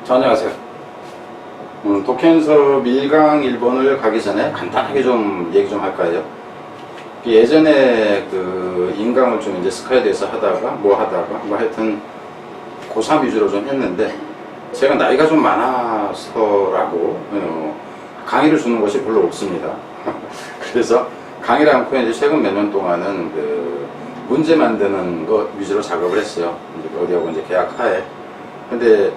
안녕하세요. 독해연습 1강 1번을 가기 전에 간단하게 좀 얘기 좀 할까요? 예전에 그 인강을 좀 이제 스카이드에서 하다가 하여튼 고3 위주로 좀 했는데, 제가 나이가 좀 많아서라고 강의를 주는 것이 별로 없습니다. 그래서 강의를 않고 이제 최근 몇 년 동안은 그 문제 만드는 것 위주로 작업을 했어요. 이제 어디하고 이제 계약하에. 근데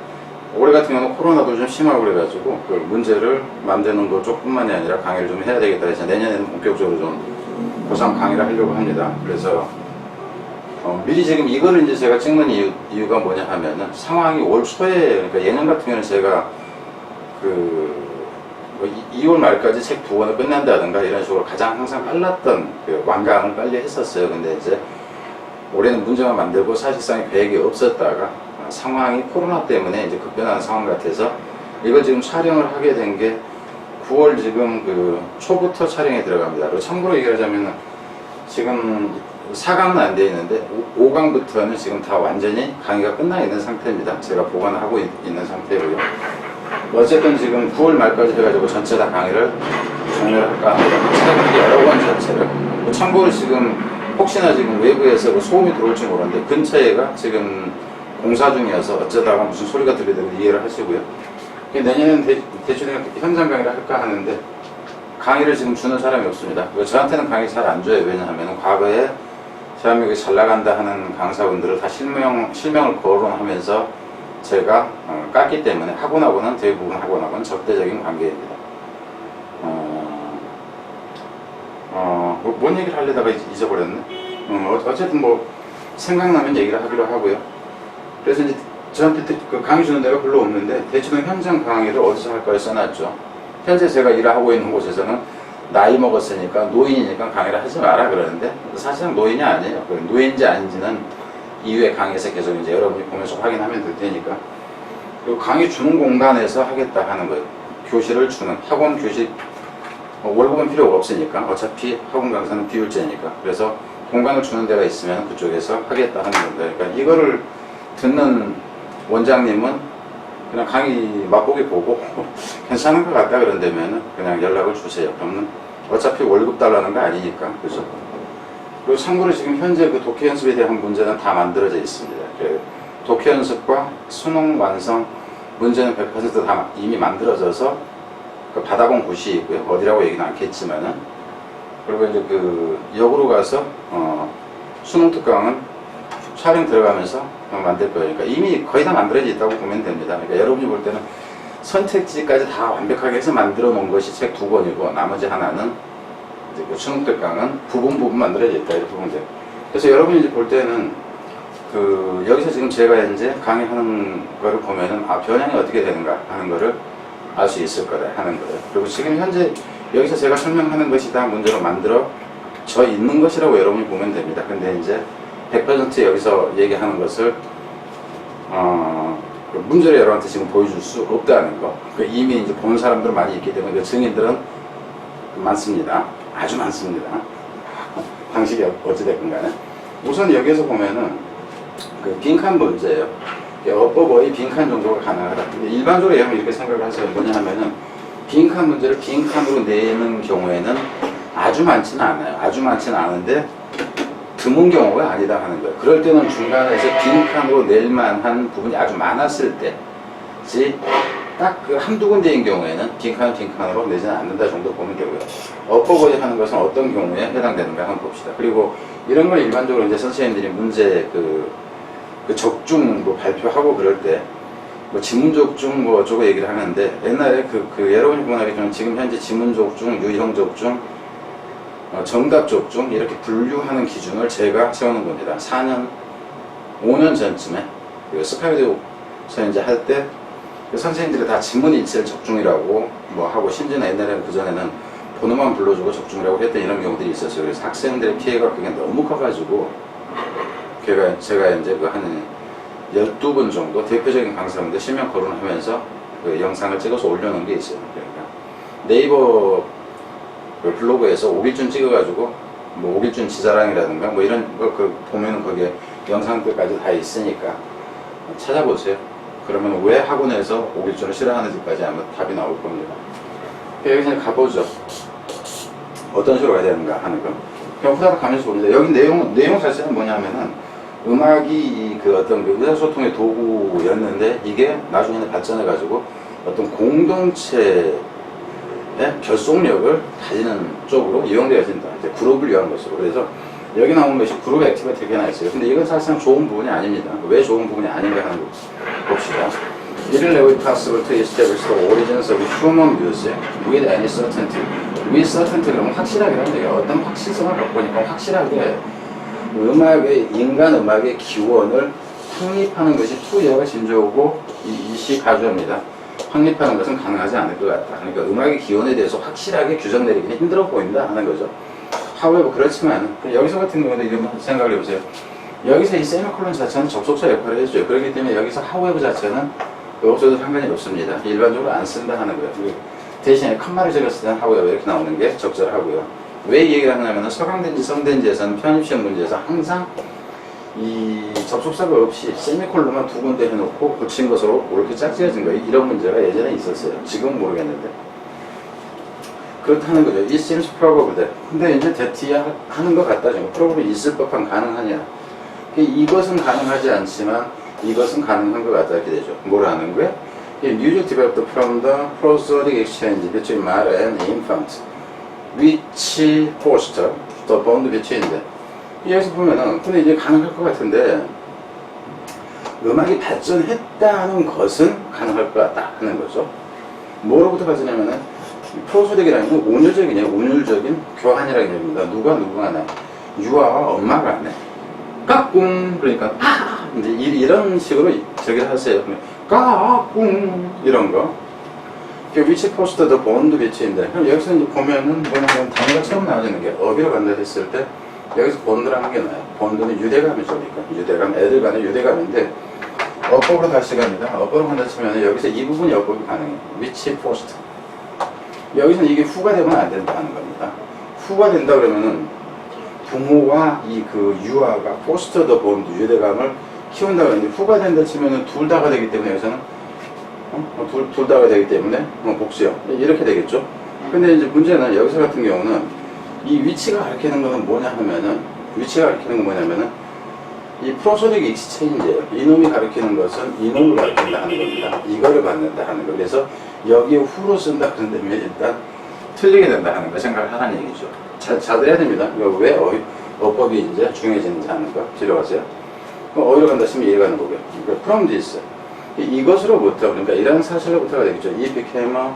올해 같은 경우는 코로나도 좀 심하고 그래가지고 그 문제를 만드는 것 쪽뿐만이 아니라 강의를 좀 해야 되겠다 해서 내년에는 본격적으로 좀 고3 강의를 하려고 합니다. 그래서 미리 지금 이거를 이제 제가 찍는 이유가 뭐냐 하면은 상황이 올 초에, 그러니까 예년 같은 경우는 제가 그 2월 말까지 책 2권을 끝낸다든가 이런 식으로 가장 항상 빨랐던 그 완강을 빨리 했었어요. 근데 이제 올해는 문제만 만들고 사실상 계획이 없었다가 상황이 코로나 때문에 이제 급변하는 상황 같아서 이걸 지금 촬영을 하게 된 게 9월 지금 그 초부터 촬영에 들어갑니다. 그리고 참고로 얘기하자면 지금 4강은 안 되어 있는데 5강부터는 지금 다 완전히 강의가 끝나 있는 상태입니다. 제가 보관을 하고 있는 상태고요. 어쨌든 지금 9월 말까지 해가지고 전체 다 강의를 종료를 할까 합니다. 책 여러 권 자체를. 참고로 지금 혹시나 지금 외부에서 그 소음이 들어올지 모르는데 근처에가 지금 공사 중이어서 어쩌다가 무슨 소리가 들리더라도 이해를 하시고요. 내년에는 대충 현장 강의를 할까 하는데 강의를 지금 주는 사람이 없습니다. 저한테는 강의 잘 안 줘요. 왜냐하면 과거에 대한민국이 잘 나간다 하는 강사분들을 다 실명을 거론하면서 제가 깠기 때문에 학원하고는 대부분 학원하고는 적대적인 관계입니다. 뭔 얘기를 하려다가 잊어버렸네. 어쨌든 뭐 생각나면 얘기를 하기로 하고요. 그래서 이제 저한테 그 강의 주는 데가 별로 없는데 대충 현장 강의를 어디서 할까요 써놨죠. 현재 제가 일을 하고 있는 곳에서는 나이 먹었으니까 노인이니까 강의를 하지 마라 그러는데 사실상 노인이 아니에요. 노인인지 아닌지는 이후에 강의에서 계속 이제 여러분이 보면서 확인하면 될 테니까. 그리고 강의 주는 공간에서 하겠다 하는 거예요. 교실을 주는 학원 교실 월급은 필요가 없으니까 어차피 학원 강사는 비율제니까. 그래서 공간을 주는 데가 있으면 그쪽에서 하겠다 하는 건데, 그러니까 이거를 듣는 원장님은 그냥 강의 맛보기 보고 괜찮은 것 같다 그런다면 그냥 연락을 주세요. 그러면 어차피 월급 달라는 거 아니니까. 그죠? 그리고 참고로 지금 현재 그 독해 연습에 대한 문제는 다 만들어져 있습니다. 그 독해 연습과 수능 완성 문제는 100% 다 이미 만들어져서 그 받아본 곳이 있고요. 어디라고 얘기는 않겠지만은. 그리고 이제 그 역으로 가서 수능 특강은 촬영 들어가면서 만들 거예요. 그러니까 이미 거의 다 만들어져 있다고 보면 됩니다. 그러니까 여러분이 볼 때는 선택지까지 다 완벽하게 해서 만들어 놓은 것이 책 2권이고 나머지 하나는 이제 그 수능 특강은 부분 만들어져 있다 이렇게 보면 돼요. 그래서 여러분이 이제 볼 때는 그 여기서 지금 제가 이제 강의하는 거를 보면은 변형이 어떻게 되는가 하는 거를 알 수 있을 거다 하는 거예요. 그리고 지금 현재 여기서 제가 설명하는 것이 다 문제로 만들어져 있는 것이라고 여러분이 보면 됩니다. 근데 이제 100% 여기서 얘기하는 것을 문제를 여러분한테 지금 보여줄 수 없다는 거. 이미 이제 본 사람들 많이 있기 때문에 그 증인들은 많습니다. 아주 많습니다. 방식이 어찌됐건 간에. 우선 여기에서 보면은 그 빈칸 문제예요. 어법의 빈칸 정도가 가능하다. 근데 일반적으로 여러분 이렇게 생각을 하세요. 뭐냐 하면은 빈칸 문제를 빈칸으로 내는 경우에는 아주 많지는 않아요. 아주 많지는 않은데 드문 경우가 아니다 하는 거예요. 그럴 때는 중간에서 빈칸으로 낼 만한 부분이 아주 많았을 때지 딱 그 한두 군데인 경우에는 빈칸으로 내지는 않는다 정도 보면 되고요. 어법어의 하는 것은 어떤 경우에 해당되는가 한번 봅시다. 그리고 이런 걸 일반적으로 이제 선생님들이 문제 그 적중도 발표하고 그럴 때 뭐 지문적중 뭐 어쩌고 얘기를 하는데 옛날에 여러분이 보면 지금 현재 지문적중, 유형적중 정답적중 이렇게 분류하는 기준을 제가 세우는 겁니다. 5년 전쯤에 스카이드에서 이제 할 때 선생님들이 다 지문 일체를 적중이라고 뭐 하고 심지어 옛날에는 그전에는 번호만 불러주고 적중이라고 했던 이런 경우들이 있었어요. 그래서 학생들의 피해가 그게 너무 커가지고 제가 이제 한 12분 정도 대표적인 강사분들 실명 거론하면서 그 영상을 찍어서 올려놓은 게 있어요. 그러니까 네이버 그 블로그에서 오길준 찍어가지고 뭐 오길준 지자랑이라든가 뭐 이런 거 보면은 거기에 영상들까지 다 있으니까 찾아보세요. 그러면 왜 학원에서 오길 줄을 싫어하는지까지 아마 답이 나올 겁니다. 여기서 이제 가보죠. 어떤 식으로 가야 되는가 하는 거. 그냥 후다닥 가면서 봅니다. 여기 내용 자체는 뭐냐면은 음악이 그 어떤 그 의사소통의 도구였는데 이게 나중에는 발전해가지고 어떤 공동체의 결속력을 가지는 쪽으로 이용되어진다. 이제 그룹을 위한 것으로. 그래서 여기 나오는 것이 그룹 액티비티가 하나 있어요. 근데 이건 사실상 좋은 부분이 아닙니다. 왜 좋은 부분이 아닌가 하는 거 봅시다. 이를 내고 possible to establish the origins of human music with any certainty. with certainty 그러면 확실하게라는 얘기예요. 어떤 확실성을 갖고 보니까 확실하게 인간 음악의 기원을 확립하는 것이 투여가 진조고 이시 가주입니다. 확립하는 것은 가능하지 않을 것 같다. 그러니까 음악의 기원에 대해서 확실하게 규정 내리기는 힘들어 보인다 하는 거죠. however 그렇지만 여기서 같은 경우는 이런 생각을 해보세요. 여기서 이 세미콜론 자체는 접속사 역할을 해주죠. 그렇기 때문에 여기서 however 자체는 없어도 상관이 없습니다. 일반적으로 안 쓴다 하는 거예요. 대신에 컴마를 적었을 때는 however 이렇게 나오는 게 적절하고요. 왜 이 얘기를 하냐면 서강대인지 성대인지에서는 편입시험 문제에서 항상 이 접속사가 없이 세미콜론만 두 군데 해놓고 붙인 것으로 이렇게 짝지어진 거예요. 이런 문제가 예전에 있었어요. 지금은 모르겠는데. 그렇다는 거죠. It seems probable that. 근데 이제 대티야 하는 것 같다. 지금 probably 있을 법한 가능하냐. 이것은 가능하지 않지만 이것은 가능한 것 같다. 이렇게 되죠. 뭐라는 거야? Music developed from the prosodic exchange between mother and infant, which fostered the bond between them. 여기서 보면은, 근데 이제 가능할 것 같은데, 음악이 발전했다는 것은 가능할 것 같다 하는 거죠. 뭐로부터 발전하면은, 프로소딕이라는 건 온율적인 교환이라는 얘기입니다. 누가 누구가 유아와 엄마가 안 해. 까꿍! 그러니까, 이제 이런 식으로 저기를 하세요. 까꿍! 이런 거. 위치 포스터도 본드 위치인데, 그럼 여기서 이제 보면은 뭐냐면 단어가 처음 나와지는 게 어비로 간다 했을 때, 여기서 본드라는 게 나와요. 본드는 유대감이죠. 그러니까 유대감, 애들 간의 유대감인데, 어법으로 다시 갑니다. 어법으로 간다 치면 여기서 이 부분이 어법이 가능해요. 위치 포스터. 여기서는 이게 후가 되면 안 된다는 겁니다. 후가 된다 그러면은 부모와 이 그 유아가 포스터 더 본드 유대감을 키운다 그러는데 후가 된다 치면은 둘 다가 되기 때문에 여기서는 둘 다가 되기 때문에 복수요. 이렇게 되겠죠. 근데 이제 문제는 여기서 같은 경우는 이 위치가 가리키는 거는 뭐냐 하면은 위치가 가리키는 건 뭐냐면은 이 프로소딕 익스체인지예요. 이놈이 가리키는 것은 이놈을 가리킨다 하는 겁니다. 이거를 받는다 하는 거. 그래서 여기에 후로 쓴다 그런다면 일단 틀리게 된다 하는 거 생각을 하라는 얘기죠. 잘 들어야 됩니다. 왜 어법이 이제 중요해지는지 하는 거 들어가세요. 어디로 간다 하시면 이해가 가는 거고요. 그러니까 from this 이것으로부터 그러니까 이런 사실로부터가 되겠죠. It became a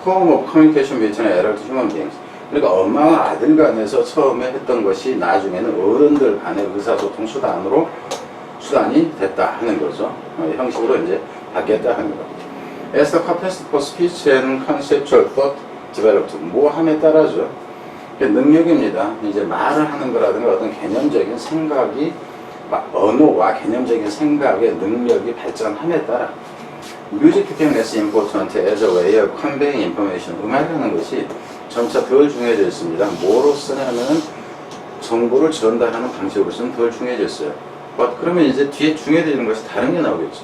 form of communication between adult human beings. 그러니까 엄마와 아들 간에서 처음에 했던 것이 나중에는 어른들 간의 의사소통 수단이 됐다 하는 거죠. 형식으로 이제 바뀌었다 하는 거. As the capacity for speech and conceptual thought developed. 뭐 함에 따라죠. 능력입니다. 이제 말을 하는 거라든가 어떤 개념적인 생각이 언어와 개념적인 생각의 능력이 발전함에 따라 Music became less important as a way of conveying information. 음악이라는 것이 점차 덜 중요해졌습니다. 뭐로 쓰냐면은 정보를 전달하는 방식으로서는 덜 중요해졌어요. 그러면 이제 뒤에 중요해지는 것이 다른 게 나오겠죠.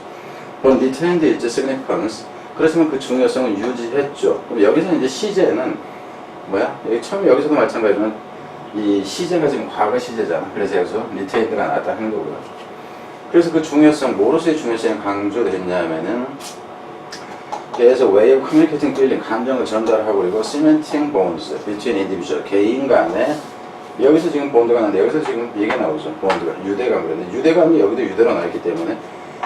But retained its significance. 그렇지만 그 중요성은 유지했죠. 그럼 여기서 이제 시제는 뭐야? 여기서도 마찬가지로 이 시제가 지금 과거 시제잖아. 그래서 여기서 retained가 나왔다 하는 거고요. 그래서 그 중요성, 뭐로서의 중요성이 강조됐냐면은 as a way of communicating feeling, 감정을 전달하고 그리고 cementing bonds between individual, 개인 간에 여기서 지금 본드가 나는데 여기서 지금 얘기가 나오죠. 본드가 유대감 그랬는데 유대감이 여기도 유대로 나있기 때문에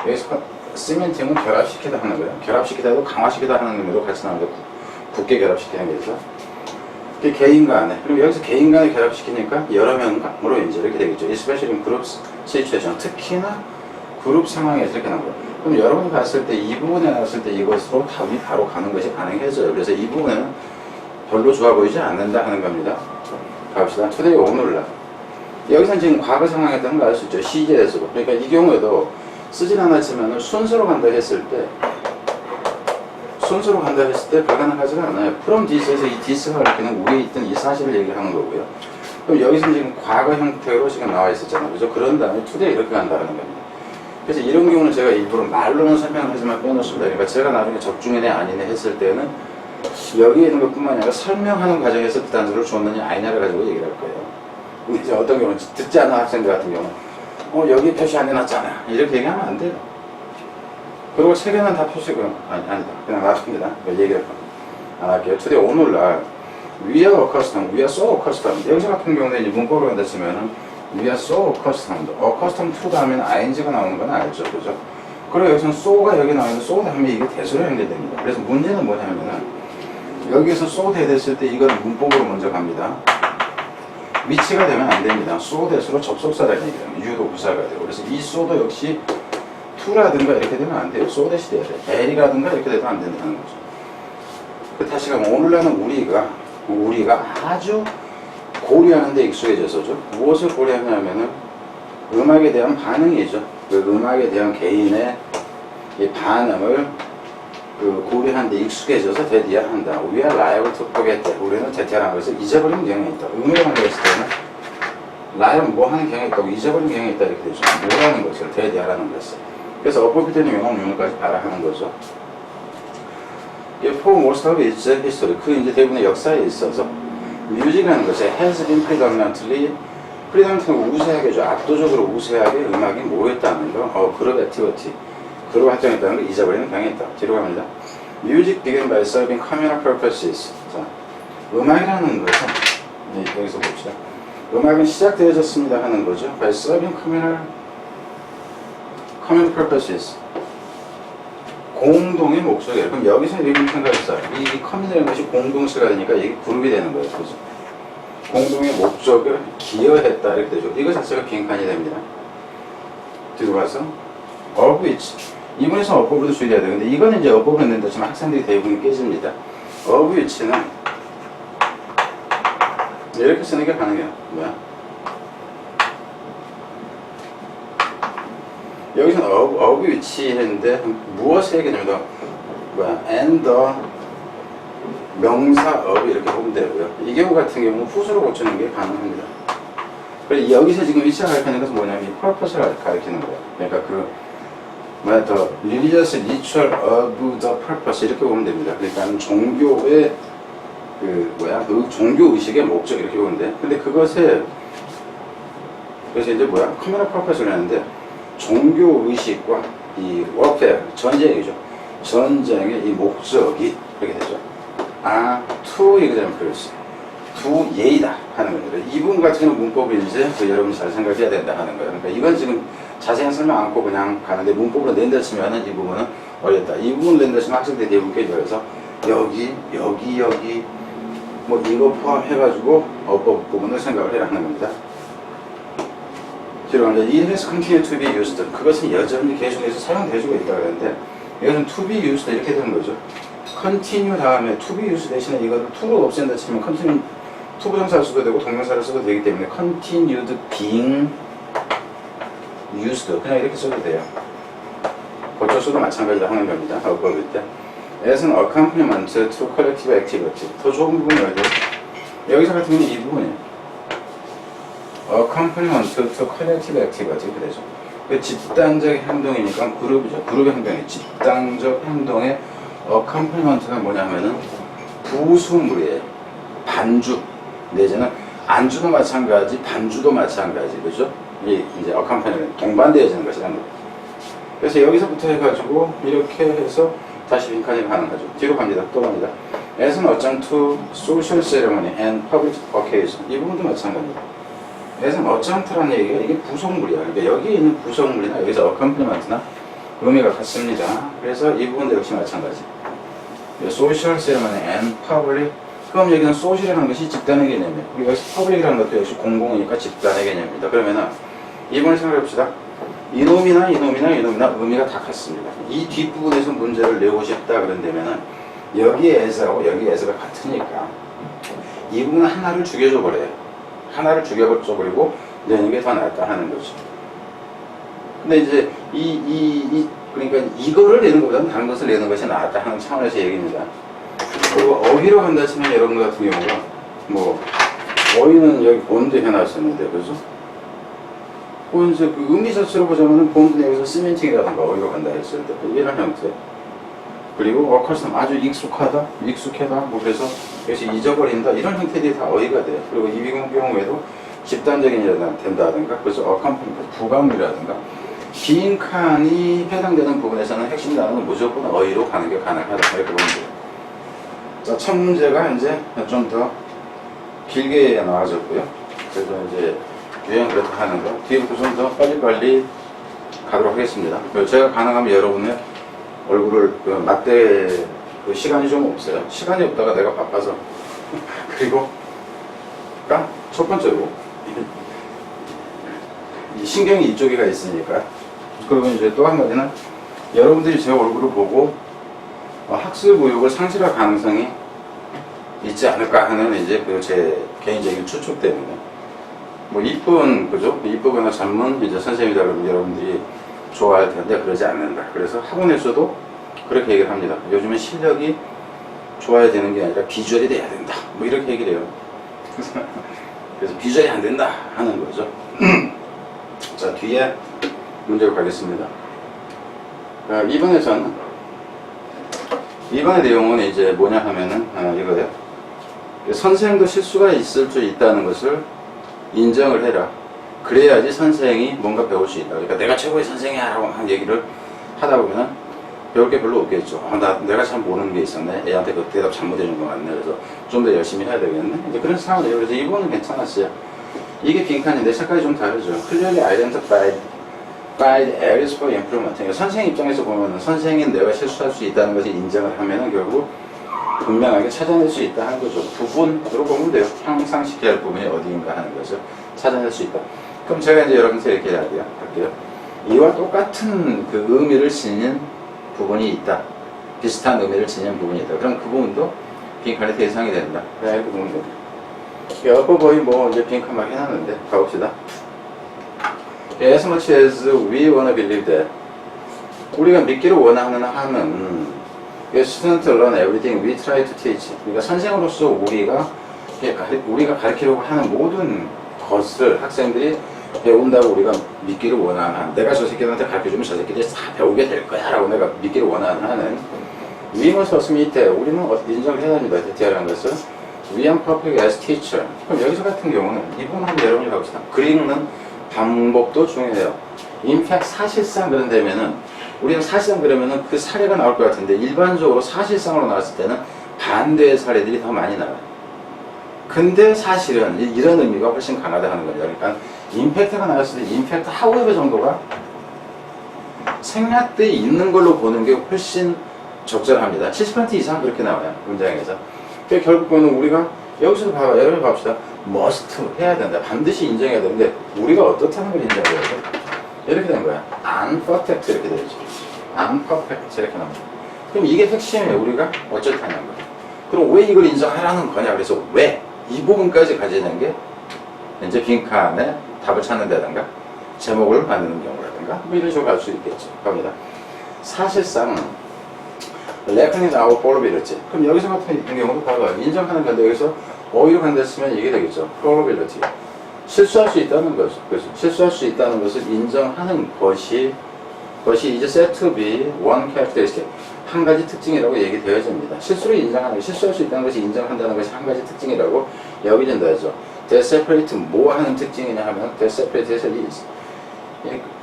여기서 cementing은 결합시키다 하는 거예요. 결합시키다도 강화시키다 하는 의미로 같이 나오는데 굳게 결합시키는 게 있어. 개인 간에 그럼 여기서 개인 간에 결합시키니까 여러 명으로 이제 이렇게 되겠죠. especially in group situation, 특히나 그룹 상황에서 이렇게 나온 거예요. 그럼 여러분이 봤을 때 이 부분에 나왔을 때 이것으로 답이 바로 가는 것이 가능해져요. 그래서 이 부분에는 별로 좋아 보이지 않는다 하는 겁니다. 갑시다. today, 오늘날. 여기서는 지금 과거 상황에 따른 거 알 수 있죠. 시제에서. 그러니까 이 경우에도 쓰진 않았지만 순서로 간다 했을 때 불가능하지가 않아요. from this에서 이 this가 가리키는 위에 있던 이 사실을 얘기하는 거고요. 그럼 여기서는 지금 과거 형태로 지금 나와 있었잖아요. 그죠? 그런 다음에 today 이렇게 간다는 겁니다. 그래서 이런 경우는 제가 일부러 말로는 설명하지만 빼놓습니다. 그러니까 제가 나중에 적중이네 아니네 했을 때는 여기에 있는 것뿐만 아니라 설명하는 과정에서 그 단서를 줬느냐 아니냐를 가지고 얘기를 할 거예요. 근데 이제 어떤 경우는 듣지 않는 학생들 같은 경우는 여기 표시 안 해놨잖아 이렇게 얘기하면 안 돼요. 그리고 세 개는 다 표시가 아니다. 그냥 놔둡니다. 얘기를 안 할게요. today 오늘날 we are accustomed, we are so accustomed. 여기서 같은 경우는 이제 문법으로 한다 치면은 we are so accustomed. accustomed to 다음에는 ing가 나오는 건 알죠, 그죠? 그리고 여기서는 so가 여기 나오면 so 다음에 이게 대소로 연결됩니다. 그래서 문제는 뭐냐면은 여기에서 so 대됐을 때 이거는 문법으로 먼저 갑니다. 위치가 되면 안 됩니다. so 대수로 접속사라는 얘기예요. 유도 부사가 되고 그래서 이 so도 역시 to라든가 이렇게 되면 안 돼요. so 대시 돼야 돼요. l이라든가 이렇게 돼도 안 된다는 거죠. 그 다시 가면 오늘날은 우리가 아주 고려하는 데 익숙해져서죠. 무엇을 고려하냐면은 음악에 대한 반응이죠. 그 음악에 대한 개인의 이 반응을 고려하는 데 익숙해져서 되어야 한다. We are liable to forget. 우리는 대체라는 것을 잊어버리는 경향이 있다. 음악을 했을 때는 liable 뭐 하는 경향이 있다고 잊어버리는 경향이 있다 이렇게 되죠. 뭐라는 것을 되어야라는 것을. 그래서 어법이 용어까지 바라하는 거죠. For most of its history, 그 이제 대부분의 역사에 있어서 뮤직이라는 것이 has been predominantly 우세하게 압도적으로 우세하게 음악이 모였다는 거, 그룹 액티비티, 그룹 활동했다는 걸 잊어버리는 경향이 있다. 뒤로 갑니다. Music began by serving communal purposes. 자, 음악이라는 것은 여기서 봅시다. 음악은 시작되어졌습니다 하는 거죠. By serving communal purposes. 공동의 목적이에요. 그럼 여기서 이렇게 생각했어요. 이 커뮤니라는 것이 공동체가 되니까 이게 그룹이 되는 거예요. 그죠? 공동의 목적을 기여했다 이렇게 되죠. 이거 자체가 빈칸이 됩니다. 뒤로 가서 of which 이분에서 어법으로도 줄여야 돼요. 근데 이거는 이제 어법으로 낸다 치면 학생들이 대부분 깨집니다. of which는 이렇게 쓰는 게 가능해요. 뭐야? 여기서는 of which 했는데 무엇의 개념이다? 뭐야? and the 명사 of 이렇게 보면 되고요. 이 경우 같은 경우는 후수로 고치는 게 가능합니다. 그래서 여기서 지금 위치가 가리키는 것은 뭐냐면 이 purpose를 가리키는 거예요. 그러니까 the religious ritual of the purpose 이렇게 보면 됩니다. 그러니까 종교의 그 종교 의식의 목적 이렇게 보면 돼. 근데 그래서 이제 communal purpose를 하는데 종교 의식과 이 warfare 전쟁이죠. 전쟁의 이 목적이 이렇게 되죠. to examples, to 예이다 하는 거예요. 이 부분 같은 경우는 문법을 이제 여러분이 잘 생각해야 된다 하는 거예요. 그러니까 이건 지금 자세한 설명 않고 그냥 가는데 문법으로 낸다 치면은 이 부분은 어렵다. 이 부분 낸다 치면 학생들이 대부분 깨져서 여기 뭐 이거 포함해가지고 어법 부분을 생각을 해야 하는 겁니다. 뒤로 가면 it has continued to be used. 그것은 여전히 계속해서 사용되고 있다고 하는데 이것은 to be used 이렇게 되는 거죠. continue 다음에 to be used 대신에 이거를 to로 없앤다 치면 continue to 부정사를 써도 되고 동명사를 써도 되기 때문에 continued being used 그냥 이렇게 써도 돼요. 고쳐서도 마찬가지로 하는 겁니다. 어법일 때 as an accompaniment to collective activity. 더 좋은 부분이 어디예요? 여기서 같은 경우는 이 부분이에요. accompaniment to collective activity 이렇게 되죠. 그 집단적 행동이니까 그룹이죠. 그룹의 행동이 집단적 행동의 accompanent가 뭐냐면은 부수물이에요. 반주 내지는 안주도 마찬가지, 반주도 마찬가지, 그죠? 이제 accompaniment 동반되어지는 것이라는 거예요. 그래서 여기서부터 해가지고 이렇게 해서 다시 빈칸이 가능하죠. 뒤로 갑니다. 또 갑니다. as an adjunct to social ceremony and public occasion 이 부분도 마찬가지입니다. as an adjunct라는 얘기가 이게 부속물이야. 그러니까 여기 있는 부속물이나 여기서 accompanent나 의미가 같습니다. 그래서 이 부분도 역시 마찬가지. social ceremony and public 그럼 여기는 social이라는 것이 집단의 개념이에요. 그리고 여기서 public이라는 것도 역시 공공이니까 집단의 개념입니다. 그러면은 이번에 생각해 봅시다. 이놈이나 의미가 다 같습니다. 이 뒷부분에서 문제를 내고 싶다 그런다면은 여기에 as하고 여기에 as가 같으니까 이 부분은 하나를 죽여줘 버려요. 하나를 죽여줘 버리고 내는 게 더 낫다 하는 거죠. 근데 이제 그러니까 이거를 내는 것보다는 다른 것을 내는 것이 낫다 하는 차원에서 얘기입니다. 그리고 어휘로 간다 치면 여러분 같은 경우가 어휘는 여기 본드 해놨었는데 그죠? 그 이제 그 의미 자체로 보자면은 본드 내에서 시멘팅이라든가 어디로 간다 했을 때 이런 형태. 그리고 어컬스는 아주 익숙하다, 익숙하다, 뭐 그래서 잊어버린다 이런 형태들이 다 어휘가 돼요. 그리고 이 경우에도 집단적인 일이 된다든가, 그래서 어컴퍼니까 부가문이라든가 빈칸이 해당되는 부분에서는 핵심 단어는 무조건 어휘로 가는 게 가능하다 이렇게 보면 돼요. 자, 첫 문제가 이제 좀 더 길게 나와졌고요. 그래서 이제 유형 그렇게 하는 거 뒤부터 좀 더 빨리빨리 가도록 하겠습니다. 제가 가능하면 여러분의 얼굴을 맞대 시간이 좀 없어요. 시간이 없다가 내가 바빠서 그리고 첫 번째로 신경이 이쪽에가 있으니까, 그리고 이제 또 한 가지는 여러분들이 제 얼굴을 보고 학습 의욕을 상실할 가능성이 있지 않을까 하는 이제 제 개인적인 추측 때문에 뭐 이쁜 그죠? 이쁘거나 전문 이제 선생님이다 그러면 여러분들이 좋아할 텐데 그러지 않는다. 그래서 학원에서도 그렇게 얘기를 합니다. 요즘은 실력이 좋아야 되는 게 아니라 비주얼이 돼야 된다. 뭐 이렇게 얘기를 해요. 그래서 비주얼이 안 된다 하는 거죠. 자, 뒤에 문제로 가겠습니다. 이번의 내용은 이제 뭐냐 하면은 이거예요. 선생도 실수가 있을 수 있다는 것을 인정을 해라. 그래야지 선생이 뭔가 배울 수 있다. 그러니까 내가 최고의 선생이야 라고 한 얘기를 하다 보면은 배울 게 별로 없겠죠. 내가 참 모르는 게 있었네. 애한테 그 대답 잘못해준 거 같네. 그래서 좀 더 열심히 해야 되겠네. 이제 그런 상황이에요. 그래서 이번은 괜찮았어요. 이게 빈칸인데 색깔이 좀 다르죠. Clearly identified by the areas for improvement. 그러니까 선생 입장에서 보면은 선생이 내가 실수할 수 있다는 것을 인정을 하면은 결국 분명하게 찾아낼 수 있다 하는 거죠. 부분으로 보면 돼요. 향상시켜야 할 부분이 어디인가 하는 것을 찾아낼 수 있다. 그럼 제가 이제 여러분한테 이렇게 할게요. 이와 똑같은 그 의미를 지닌 부분이 있다. 비슷한 의미를 지닌 부분이 있다. 그럼 그 부분도 빈칸의 대상이 된다. 이렇게 보면 됩니다. 옆에 거의 뭐 이제 빈칸 막 해놨는데 가봅시다. As much as we wanna believe that, 우리가 믿기를 원하는 한은 student learn everything we try to teach. 그러니까 선생으로서 우리가 가르치려고 하는 모든 것을 학생들이 배운다고 우리가 믿기를 원하는 한, 내가 저 새끼들한테 가르쳐주면 저 새끼들이 다 배우게 될 거야 라고 내가 믿기를 원하는 한은 we must assume that, 우리는 인정을 해야 됩니다. 대티아라는 것은 we are perfect as teacher. 그럼 여기서 같은 경우는 이 부분 한번 여러분이 가봅시다. 그리는 방법도 중요해요. In fact, 사실상 그런다면은 우리는 사실상 그러면은 그 사례가 나올 것 같은데 일반적으로 사실상으로 나왔을 때는 반대의 사례들이 더 많이 나와요. 근데 사실은 이런 의미가 훨씬 강하다 하는 거죠. 그러니까 임팩트가 나왔을 때 임팩트 하우에버 정도가 생략돼 있는 걸로 보는 게 훨씬 적절합니다. 70% 이상 그렇게 나와요. 문장에서. 그러니까 결국은 우리가 여기서도 봐봐. 여러분 봅시다. must 해야 된다. 반드시 인정해야 되는데 우리가 어떻다는 걸 인정해야 돼. 이렇게 된 거야. unperfect 이렇게 되죠. unperfect 이렇게 나옵니다. 그럼 이게 핵심이에요. 우리가 어쩌다는 거야. 그럼 왜 이걸 인정하라는 거냐. 그래서 왜 이 부분까지 가지는 게 이제 빈칸에 답을 찾는다든가 제목을 만드는 경우라든가 뭐 이런 식으로 갈 수 있겠죠. 갑니다. 사실상 reckoning our probability. 그럼 여기서 같은 경우도 봐봐. 인정하는 건데 여기서 어휘로 간다으면 이게 되겠죠. probability. 실수할 수 있다는 거죠. 그래서 실수할 수 있다는 것을 인정하는 것이 이제 set to be one characteristic. 한 가지 특징이라고 얘기되어집니다. 실수를 인정하는 것, 실수할 수 있다는 것이 인정한다는 것이 한 가지 특징이라고 여기진다죠. Separate 뭐 하는 특징이냐 하면 Separate에서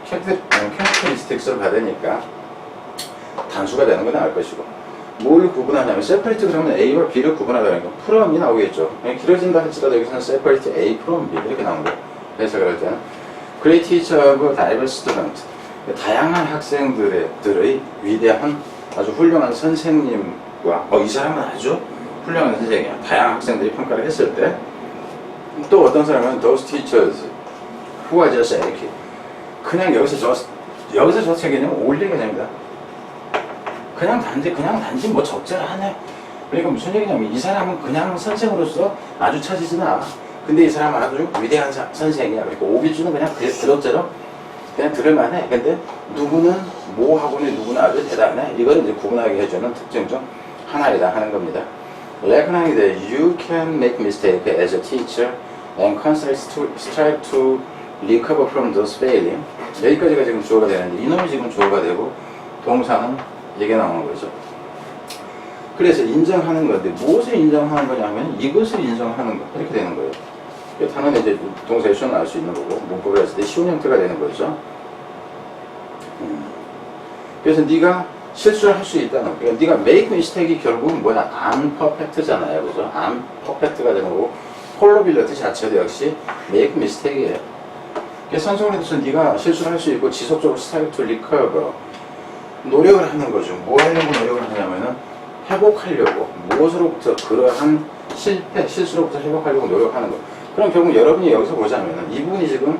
characteristics를 받으니까 단수가 되는 건 알 것이고 뭘 구분하냐면 separate 그러면 A와 B를 구분하다는 건 from이 나오겠죠. 길어진다 할지라도 여기서는 separate A from B 이렇게 나오는 거예요. 해석을 할 때는 Great teacher of diverse student. 다양한 학생들의 위대한 아주 훌륭한 선생님과 이 사람은 아주 훌륭한 선생님이야. 다양한 학생들이 평가를 했을 때 또 어떤 사람은 those teachers who are just 이렇게 그냥 여기서 저 책에는 올릴 개념입니다. 그냥 단지 뭐 적절하네. 그러니까 무슨 얘기냐면 이 사람은 그냥 선생으로서 아주 처지지는 않아. 근데 이 사람은 아주 위대한 선생이야. 그러니까 오비주는 그냥 그럭저럭 그냥 들을만해. 근데 누구는 뭐 하고는 누구는 아주 대단해. 이걸 이제 구분하게 해주는 특징 중 하나이다 하는 겁니다. Recognizing that you can make mistake as a teacher and constantly strive to recover from those failing. 여기까지가 지금 주어가 되는데 이놈이 지금 주어가 되고 동사는 이게 나오는 거죠. 그래서 인정하는 건데 무엇을 인정하는 거냐면 이것을 인정하는 거 이렇게 되는 거예요. 당연히 이제 동사의 시원을 알 수 있는 거고 문법을 했을 때 시원 형태가 되는 거죠. 그래서 네가 실수를 할 수 있다는, 그러니까 네가 make mistake이 결국은 뭐냐, unperfect잖아요, 그죠? unperfect가 되는 거고 폴러빌리티 자체도 역시 make mistake이에요. 그래서 선생님께서 네가 실수를 할 수 있고 지속적으로 strive to recover, 노력을 하는 거죠. 뭐 하려고 노력을 하냐면은 회복하려고, 무엇으로부터 그러한 실패, 실수로부터 회복하려고 노력하는 거. 그럼 결국 여러분이 여기서 보자면은 이 부분이 지금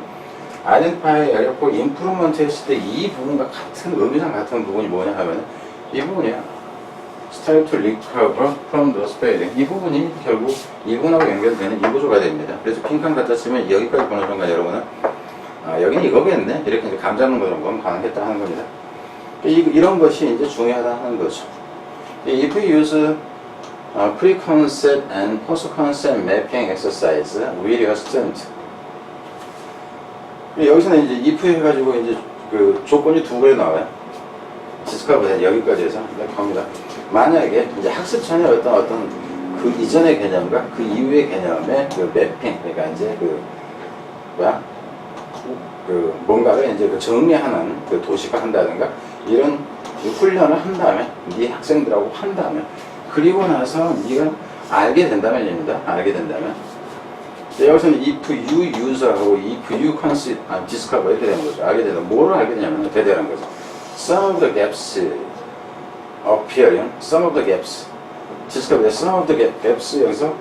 identify area for improvement 했을 때 이 부분과 같은, 의미상 같은 부분이 뭐냐 하면은 이 부분이야. strive to recover from those failing. 이 부분이 결국 이 부분하고 연결되는 이 구조가 됩니다. 그래서 빈칸 갖다 쓰면 여기까지 보는 순간 여러분은 여기는 이거겠네, 이렇게 이제 감 잡는 건 가능했다 하는 겁니다. 이런 것이 이제 중요하다 하는 거죠. If you use pre-concept and post-concept mapping exercise with your student. 여기서는 이제 if 해가지고 이제 그 조건이 두 개 나와요. 디스커버 여기까지 해서 갑니다. 만약에 이제 학습전에 어떤 그 이전의 개념과 그 이후의 개념의 그 매핑, 그러니까 이제 그 뭔가를 이제 그 정리하는 그 도식화한다든가 이런 훈련을 한 다음에 네 학생들하고 한 다음에 그리고 나서 네가 알게 된다면입니다. 알게 된다면 여기서는 if you use하고 if you discover 이렇게 되는 거죠. 알게 되면 뭐를 알게 되냐면 대대라는 거죠. Some of the gaps appearing, some of the gaps discover, some of the gaps 여기서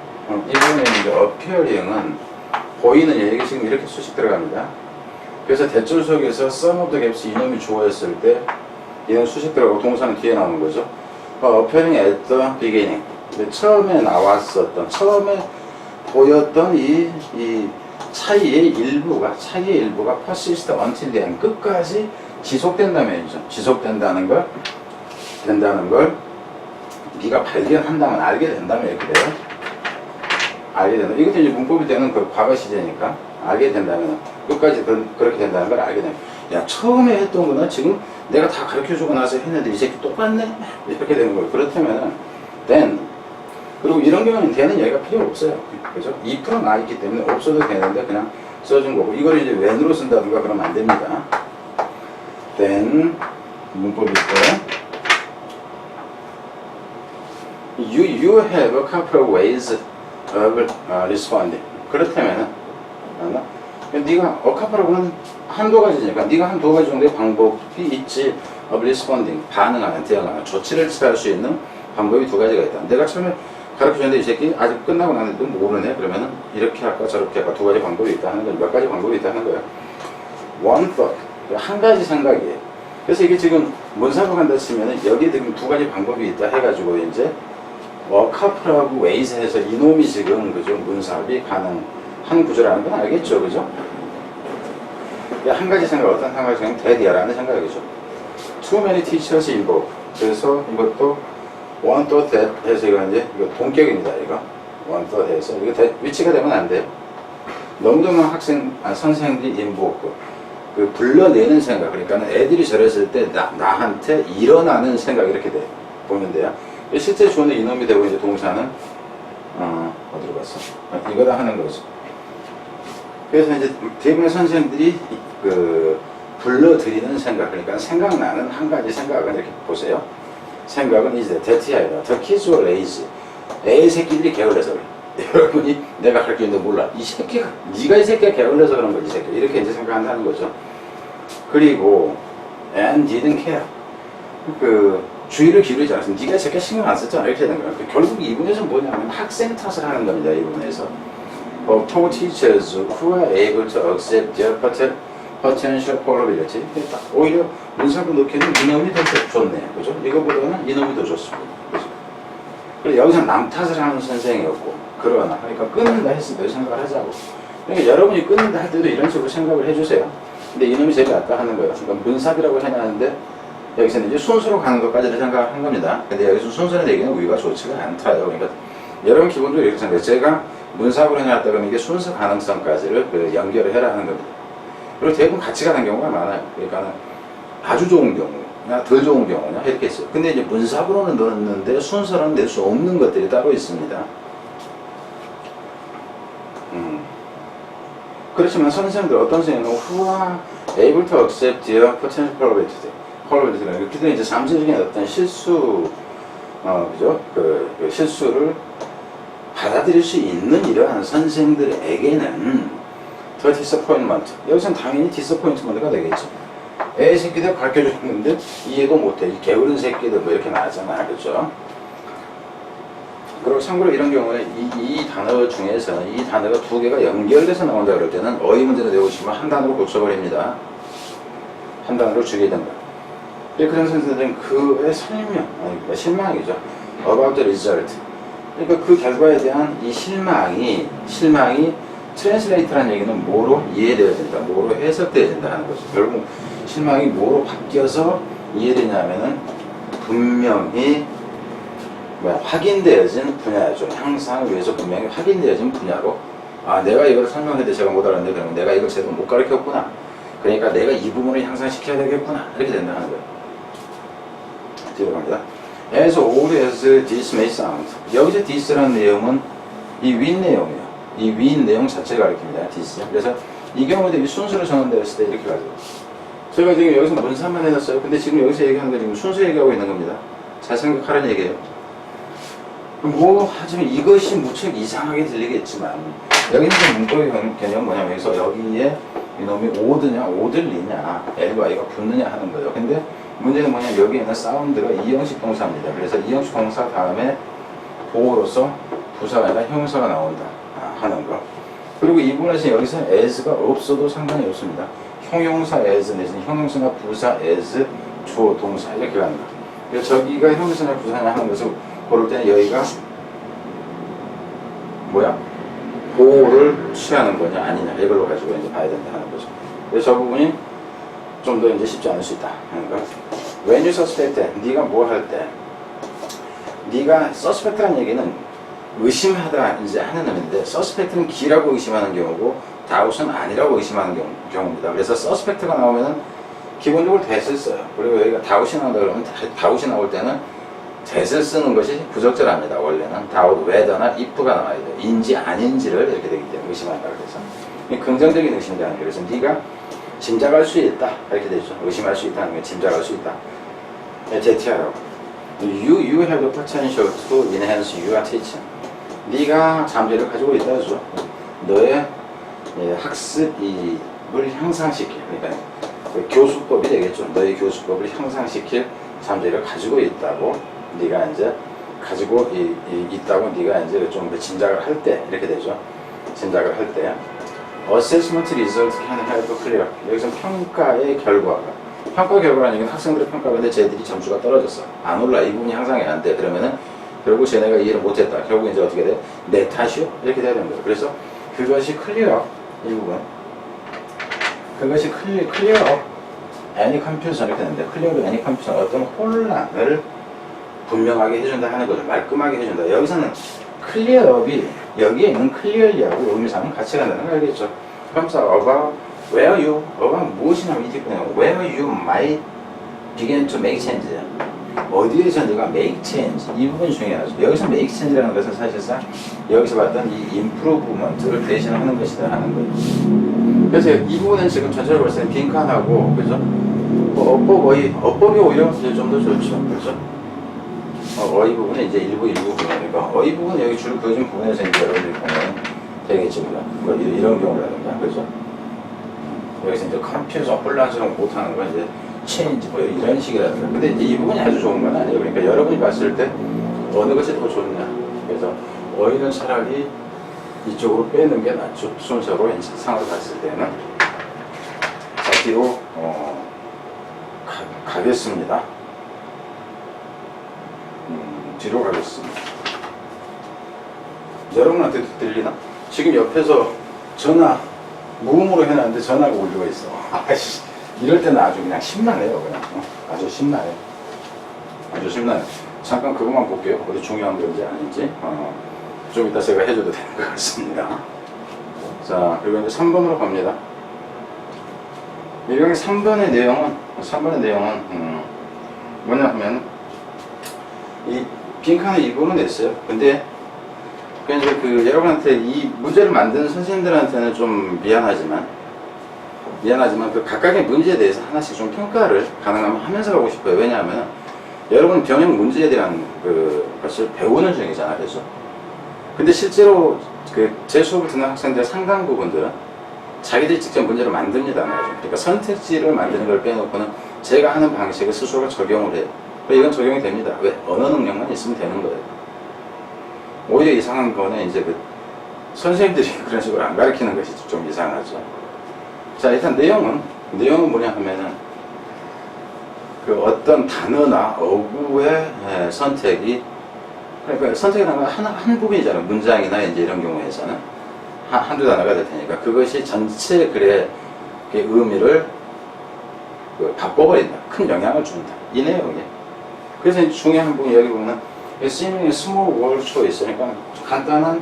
이 부분에 이제 appearing은 보이는 얘기 지금 이렇게 수식 들어갑니다. 그래서 대절 속에서 some of the gaps 이놈이 주어였을 때 이놈 수식 들어가고 동사는 뒤에 나오는 거죠. appearing at the beginning. 처음에 나왔었던, 처음에 보였던 이 차이의 일부가 persist until the end, 끝까지 지속된다면이죠. 지속된다는 걸 네가 발견한다면, 알게 된다면 이렇게 돼요. 알게 된다. 이것도 이제 문법이 되는 그 과거 시제니까 알게 된다면, 끝까지 그렇게 된다는 걸 알게 되면, 야, 처음에 했던 거는 지금 내가 다 가르쳐주고 나서 했는데 이 새끼 똑같네? 이렇게 되는 거예요. 그렇다면은 then, 그리고 이런 경우는 the는 여기가 필요 없어요. 그죠? 2% 나있기 때문에 없어도 되는데 그냥 써준 거고, 이걸 이제 when으로 쓴다든가 그러면 안 됩니다. then 문법이 있고요. You have a couple of ways of responding. 그렇다면은 네가 a couple하고는 한두 가지니까 네가 한두 가지 정도의 방법이 있지. of responding, 반응하는, 대응하는, 조치를 취할 수 있는 방법이 두 가지가 있다. 내가 처음에 가르쳐줬는데 이 새끼 아직 끝나고 나는데도 모르네. 그러면은 이렇게 할까 저렇게 할까 두 가지 방법이 있다 하는 거예요. 몇 가지 방법이 있다 하는 거예요. one thought, 한 가지 생각이에요. 그래서 이게 지금 문사부 간다 치면은 여기에 지금 두 가지 방법이 있다 해가지고 이제 couple하고 ways 해서 이놈이 지금 그죠, 문사합이 가능한 구조라는 건 알겠죠, 그죠? 한 가지 생각, 어떤 한 가지 생각, 대디아라는 생각이죠. Too many teachers involved. 그래서 이것도 one thought that 해서 이거 이제 이거 동격입니다. 이거 one thought 해서 이거 위치가 되면 안 돼요. 너무도 많은 선생님들이 involved. 그 불러내는 생각, 그러니까 애들이 저랬을 때 나한테 일어나는 생각 이렇게 돼 보면 돼요. 실제 주어는 이놈이 되고 이제 동사는 어디로 갔어? 이거다 하는 거죠. 그래서 이제 대부분의 선생님들이 그 불러들이는 생각, 그러니까 생각나는 한 가지 생각은 이렇게 보세요. 생각은 이제 대티아이다. The kids were lazy. 애 새끼들이 게을러서 그래. 여러분이 내가 가르치는데 몰라. 이 새끼가, 네가 이 새끼가 게을러서 그런 거지, 이 새끼. 이렇게 이제 생각한다는 거죠. 그리고 and didn't care. 그 주의를 기울이지 않았어. 네가 이 새끼 신경 안 썼잖아. 이렇게 되는 거야. 결국 이 부분에서 뭐냐면 학생 탓을 하는 겁니다. 이 부분에서. For teachers who are able to accept their potential probability. 오히려 문사부 넣기에는 이놈이 더 좋네. 그죠? 이거보다는 이놈이 더 좋습니다. 그죠? 그래서 여기서 남 탓을 하는 선생이었고, 그러나, 그러니까 끊는다 했을 때 생각을 하자고. 그러니까 여러분이 끊는다 할 때도 이런 식으로 생각을 해주세요. 근데 이놈이 제일 낫다 하는 거예요. 그러니까 문사비라고 해놨는데, 여기서는 이제 순서로 가는 것까지를 생각한 겁니다. 근데 여기서 순서를 내기는 우리가 좋지가 않다요. 그러니까 여러분 기본적으로 이렇게 생각해요. 제가 문사부로 해놨다 그러면 이게 순서 가능성까지를 연결을 해라 하는 겁니다. 그리고 대부분 같이 가는 경우가 많아요. 그러니까 아주 좋은 경우나 덜 좋은 경우나 이렇게 있어요. 근데 이제 문sab으로는 넣었는데 순서는 낼 수 없는 것들이 따로 있습니다. 그렇지만 선생님들, 어떤 선생님은 who are able to accept their potential probability, 그때 이제 잠재적인 어떤 실수, 그죠? 그 실수를 받아들일 수 있는 이러한 선생들에게는 더 disappointment, 여기서는 당연히 disappointment가 되겠죠. 애 새끼들 가르쳐줬는데 이해도 못해, 이 게으른 새끼들 뭐 이렇게 나왔잖아, 그죠? 그리고 참고로 이런 경우에 이 단어 중에서는 이 단어가 두 개가 연결돼서 나온다 그럴 때는 어휘 문제를 내오시면 한 단어로 고쳐버립니다. 한 단어로 주게 된다. 그런 선생들은 그의 설명, 아니 실망이죠. about the result. 그러니까 그 결과에 대한 이 실망이 translate라는 얘기는 뭐로 이해되어진다, 뭐로 해석되어진다 하는 거죠. 결국 실망이 뭐로 바뀌어서 이해되냐면은 분명히 확인되어진 분야죠. 향상을 위해서 분명히 확인되어진 분야로, 아, 내가 이걸 설명했는데 제가 못 알았는데 그러면 내가 이걸 제대로 못 가르쳤구나. 그러니까 내가 이 부분을 향상시켜야 되겠구나. 이렇게 된다 하는 거예요. 뒤로 갑니다. As old as this may sound. 여기서 this라는 내용은 이 윗 내용이에요. 이 윗 내용 자체를 가리킵니다. this. 그래서 이 경우도 이 순서를 정한되었을 때 이렇게 가죠. 제가 지금 여기서 문사만 해놨어요. 근데 지금 여기서 얘기하는 거 지금 순서 얘기하고 있는 겁니다. 잘 생각하라는 얘기예요. 하지만 이것이 무척 이상하게 들리겠지만, 여기 있는 문법의 개념은 뭐냐면, 여기서 여기에 이놈이 오드냐, 오들리냐, ly가 붙느냐 하는 거예요. 근데 문제는 뭐냐면, 여기에는 사운드가 이형식 동사입니다. 그래서 이형식 동사 다음에 보호로서 부사가 아니라 형용사가 나온다 하는 거. 그리고 이 부분에서 여기서 as가 없어도 상관이 없습니다. 형용사 as 내지는 형용사나 부사 as, 주어, 동사 이렇게 가는 거. 그래서 저기가 형용사나 부사냐 하는 것을 고를 때는 여기가 보호를 취하는 거냐 아니냐 이걸로 가지고 이제 봐야 된다 하는 거죠. 그래서 저 부분이 좀 더 이제 쉽지 않을 수 있다 하는 거. When you suspect, 네가 뭐 할 때, 네가 suspect라는 얘기는 의심하다 이제 하는 의미인데, suspect는 기라고 의심하는 경우고 doubt은 아니라고 의심하는 경우입니다. 그래서 suspect가 나오면은 기본적으로 that을 써요. 그리고 여기가 doubt이 나온다 그러면 doubt이 나올 때는 that을 쓰는 것이 부적절합니다. 원래는 doubt, whether나 if가 나와야 돼요. 인지 아닌지를 이렇게 되기 때문에 의심한다 그래서 긍정적인 의심이라는 게, 그래서 네가 짐작할 수 있다 이렇게 되죠. 의심할 수 있다는 게 짐작할 수 있다. 제티하라고. You have the potential to enhance your teaching. 네가 잠재를 가지고 있다죠. 너의 학습을 향상시킬, 그러니까 교수법이 되겠죠. 너의 교수법을 향상시킬 잠재를 가지고 있다고, 네가 이제 가지고 있다고 네가 이제 좀 짐작을 할 때 이렇게 되죠. 짐작을 할 때. Assessment result can help clear. 여기서 평가의 결과가, 평가 결과라는 얘기는 학생들의 평가가, 근데 쟤들이 점수가 떨어졌어, 안 올라, 이 부분이 향상이 안 돼. 그러면은 결국 쟤네가 이해를 못했다. 결국 이제 어떻게 돼? 내 탓이요? 이렇게 돼야 되는 거예요. 그래서 그것이 클리어, 이 부분. 그것이 클리어 any confusion 이렇게 되는데, 클리어 any confusion, 어떤 혼란을 분명하게 해준다 하는 거죠. 말끔하게 해준다. 여기서는 클리어업이 여기에 있는 클리어리하고 의미상은 같이 간다는 거 알겠죠? 그러면서 about where you, about 무엇이나 이 뒷부분에 where you might begin to make change. 어디에서 네가 make change, 이 부분이 중요하죠. 여기서 make change라는 것은 사실상 여기서 봤던 이 improvement를 대신하는 것이다 하는 거예요. 그래서 이 부분은 지금 전체적으로 봤을 때 빈칸하고, 그죠? 어법이 오히려 좀 더 좋죠. 그죠? 어휘 부분은 이제 일부 부분이니까, 어휘 부분은 여기 줄 그어준 부분에서 이제 여러분들이 보면 되겠죠. 뭐 이런 경우라든가, 그죠? 여기서 이제 컨퓨전, 혼란스러운 못하는 건 이제 체인지 뭐 이런 식이라든가. 근데 이제 이 부분이 아주 좋은 건 아니에요. 그러니까 여러분이 봤을 때 어느 것이 더 좋냐. 그래서 어휘는 차라리 이쪽으로 빼는 게 낫죠. 순서로 상으로 봤을 때는. 자, 뒤로 가겠습니다. 뒤로 가겠습니다. 여러분한테 들리나? 지금 옆에서 전화 무음으로 해놨는데 전화가 울리고 있어. 아씨, 이럴 때는 아주 그냥 심란해요. 그냥 아주 심란해. 아주 심란해. 잠깐 그것만 볼게요. 어디 중요한 건지 아닌지. 좀 이따 제가 해줘도 되는 것 같습니다. 자, 그리고 이제 3번으로 갑니다. 여기 3번의 내용은 뭐냐 하면 이 빈칸에 이 부분을 냈어요. 근데 이제 여러분한테 이 문제를 만드는 선생님들한테는 좀 미안하지만 그 각각의 문제에 대해서 하나씩 좀 평가를 가능하면 하면서 가고 싶어요. 왜냐하면 여러분 병역 문제에 대한 것을 배우는 중이잖아요. 그래서 근데 실제로 제 수업을 듣는 학생들 상당 부분들은 자기들이 직접 문제를 만듭니다. 그러니까 선택지를 만드는 걸 빼놓고는 제가 하는 방식을 스스로가 적용을 해요. 이건 적용이 됩니다. 왜? 언어 능력만 있으면 되는 거예요. 오히려 이상한 거는 이제 선생님들이 그런 식으로 안 가르치는 것이 좀 이상하죠. 자, 일단 내용은 뭐냐 하면은 어떤 단어나 어구의 선택이, 그러니까 선택이라는 건 한 부분이잖아요. 문장이나 이제 이런 경우에서는 한두 단어가 될 테니까 그것이 전체 글의 의미를 바꿔버린다. 큰 영향을 준다. 이 내용이에요. 그래서 이제 중요한 부분이 여기 보면 seemingly small word choice, 그러니까 간단한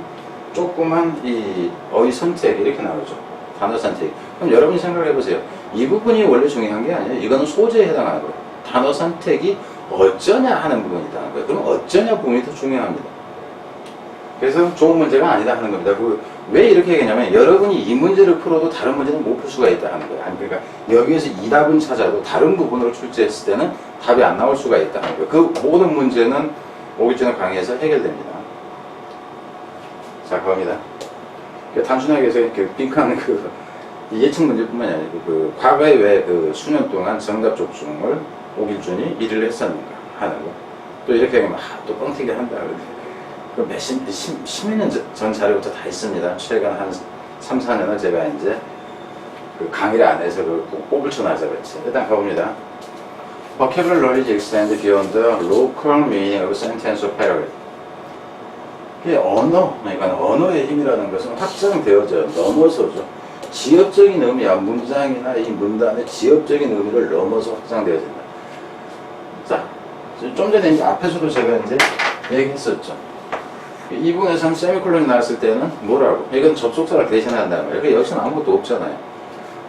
조그만 이 어휘 선택 이렇게 나오죠. 단어 선택. 그럼 여러분이 생각을 해보세요. 이 부분이 원래 중요한 게 아니에요. 이거는 소재에 해당하는 거예요. 단어 선택이 어쩌냐 하는 부분이라는 거예요. 그럼 어쩌냐 부분이 더 중요합니다. 그래서 좋은 문제가 아니다 하는 겁니다. 왜 이렇게 얘기하냐면 여러분이 이 문제를 풀어도 다른 문제는 못 풀 수가 있다 하는 거예요. 그러니까 여기에서 이 답은 찾아도 다른 부분으로 출제했을 때는 답이 안 나올 수가 있다 하는 거예요. 그 모든 문제는 오기 전에 강의에서 해결됩니다. 자, 갑니다. 단순하게 해서 빈칸 예측 문제뿐만이 아니고 과거에 왜 수년 동안 정답 족중을 오길준이 1위를 했었는가 하는 거. 또 이렇게 하면 또 뻥튀기 한다. 십몇 년 전 자료부터 다 있습니다. 최근 한 3, 4년을 제가 이제 강의를 안 해서 꼽을 줄 알아서 그렇지. 일단 가봅니다. Vocabulary knowledge extends beyond the local meaning of sentence or paragraph. 이게 그러니까 언어의 힘이라는 것은 확장되어져 넘어서죠. 지역적인 의미야, 문장이나 이 문단의 지역적인 의미를 넘어서 확장되어진다. 자, 좀 전에 이제 앞에서도 제가 이제 얘기했었죠. 이 부분에서는 세미콜론이 나왔을 때는 뭐라고? 이건 접속사를 대신한다는 거예요. 그러니까 여기서는 아무것도 없잖아요.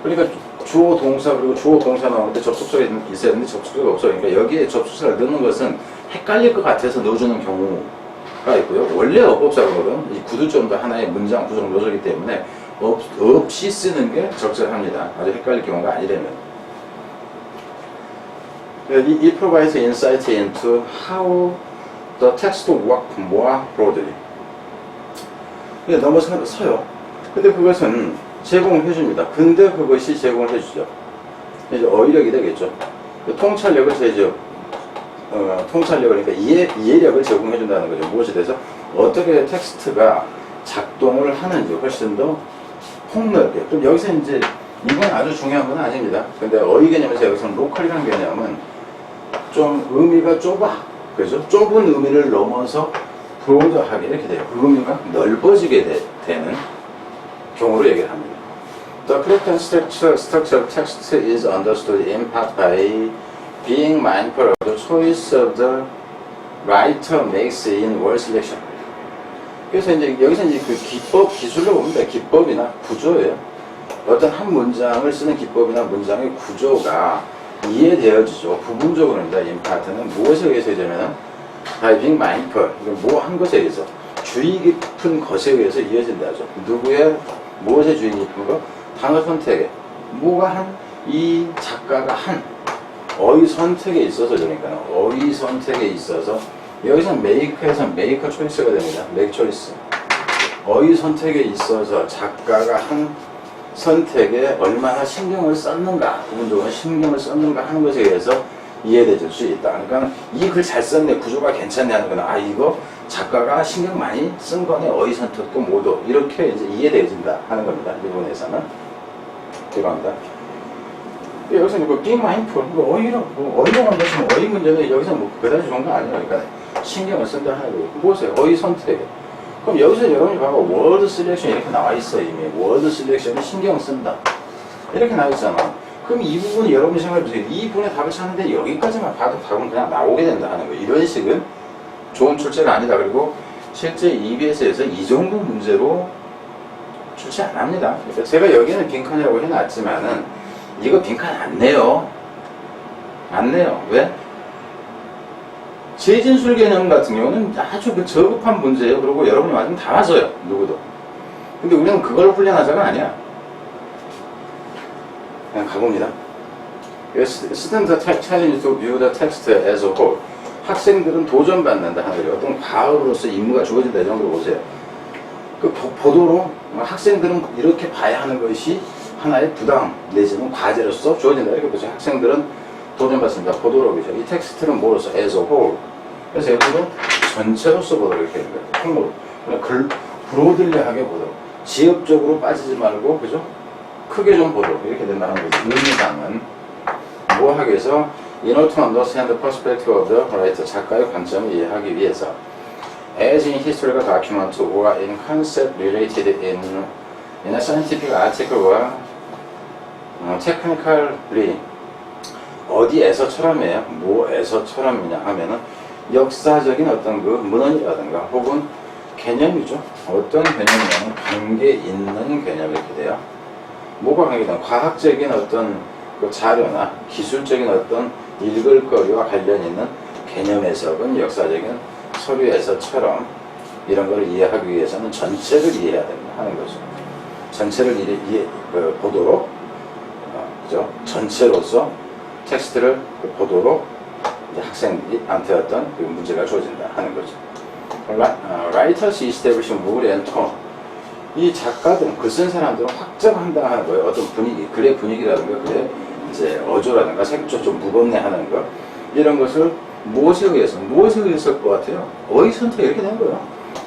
그러니까 주어 동사 그리고 주어 동사 나오는데 접속사가 있어야 되는데 접속사가 없어요. 그러니까 여기에 접속사를 넣는 것은 헷갈릴 것 같아서 넣어주는 경우가 있고요. 원래 어법상으로는 이 구두점도 하나의 문장 구성을 넣어주기 때문에 없이 쓰는 게 적절합니다. 아주 헷갈릴 경우가 아니라면. It provides insight into how the text works more broadly. 넘어서요. 근데 그것은 제공을 해줍니다. 근데 그것이 제공을 해주죠. 이제 어휘력이 되겠죠. 통찰력을 통찰력을 그러니까 이해력을 제공해준다는 거죠. 무엇에 대해서 어떻게 텍스트가 작동을 하는지 훨씬 더 폭넓게. 그럼 여기서 이제 이건 아주 중요한 건 아닙니다. 근데 어휘 개념에서 여기서는 로컬이라는 개념은 좀 의미가 좁아. 그죠? 좁은 의미를 넘어서 브로드하게 이렇게 돼요. 그 의미가 넓어지게 되는 경우로 얘기를 합니다. The correct structure of text is understood in part by being mindful of the choice of the writer makes in word selection. 그래서 이제 여기서 이제 기술로 봅니다. 기법이나 구조예요. 어떤 한 문장을 쓰는 기법이나 문장의 구조가 이해되어지죠. 부분적으로입니다. 인파트는 무엇에 의해서 이제면은 by being mindful, 뭐 한 것에 의해서 주의 깊은 것에 의해서 이어진다죠. 누구의 무엇에 주의 깊은 것? 단어 선택에 이 작가가 한 어휘 선택에 있어서 그러니까 어휘 선택에 있어서 여기서 메이커에서 메이커 초이스가 됩니다. 메이커 초이스. 어휘 선택에 있어서 작가가 한 선택에 얼마나 신경을 썼는가, 부분적으로 신경을 썼는가 하는 것에 의해서 이해될 수 있다. 그러니까 이 글 잘 썼네, 구조가 괜찮네 하는 거는 이거 작가가 신경 많이 쓴 거네, 어휘 선택도 모두 이렇게 이제 이해되어진다 하는 겁니다. 이 부분에서는 들어갑니다. 여기서 being mindful, 어휘로만 보시면 어휘 문제는 여기서 그다지 좋은 거 아니에요. 그러니까 신경을 쓴다 하는 거예요. 무엇이에요? 어휘 선택. 그럼 여기서 여러분이 봐봐. 워드 셀렉션 이렇게 나와 있어. 이미 워드 셀렉션에 신경 쓴다 이렇게 나와 있잖아. 그럼 이 부분이 여러분이 생각해보세요. 이 부분에 답을 찾는데 여기까지만 봐도 답은 그냥 나오게 된다 하는 거예요. 이런 식은 좋은 출제가 아니다. 그리고 실제 EBS에서 이 정도 문제로 출제 안 합니다. 그러니까 제가 여기는 빈칸이라고 해놨지만은 이거 빈칸 안 내요. 안 내요. 왜? 재진술 개념 같은 경우는 아주 그 저급한 문제예요. 그리고 여러분이 맞으면 다 맞아요. 누구도. 근데 우리는 그걸 훈련하자가 아니야. 그냥 가봅니다. Students are challenged to view the text as a whole. 학생들은 도전받는다 하는 어떤 과학으로서 임무가 주어진다 이 정도로 보세요. 그 보도로 학생들은 이렇게 봐야 하는 것이 하나의 부담 내지는 과제로서 주어진다 이렇게 보세요. 학생들은 도전받습니다. 보도로 보죠. 이 텍스트는 뭐로서 as a whole. 그래서 여기서 전체로서 보도록 이렇게 하는 거예요. 통으로. 그냥 브로들리하게 보도록. 지역적으로 빠지지 말고 그죠? 크게 좀 보도록 이렇게 된다는 거죠. 의미상은 뭐 하기 위해서 in order to understand the perspective of the writer, 작가의 관점을 이해하기 위해서 as in historical document or in concept related in a scientific article or technical reading. 어디에서처럼이에요? 뭐에서처럼이냐 하면은 역사적인 어떤 그 문헌이라든가 혹은 개념이죠. 어떤 개념이냐면 관계 있는 개념이 이렇게 돼요. 뭐가 관계된 과학적인 어떤 그 자료나 기술적인 어떤 읽을 거리와 관련 있는 개념에서 혹은 역사적인 서류에서처럼 이런 걸 이해하기 위해서는 전체를 이해해야 된다 하는 거죠. 전체를 보도록 그죠? 전체로서 텍스트를 보도록 이제 학생한테 어떤 그 문제가 주어진다 하는 거죠. Writers establishing mood and tone. 이 작가들은 글 쓴 사람들은 확정한다 하는 거예요. 어떤 분위기, 글의 분위기라든가 글의 이제 어조라든가 색조 좀 무겁네 하는 거 이런 것을 무엇에 의해서 것 같아요? 어휘 선택 이렇게 된 거예요.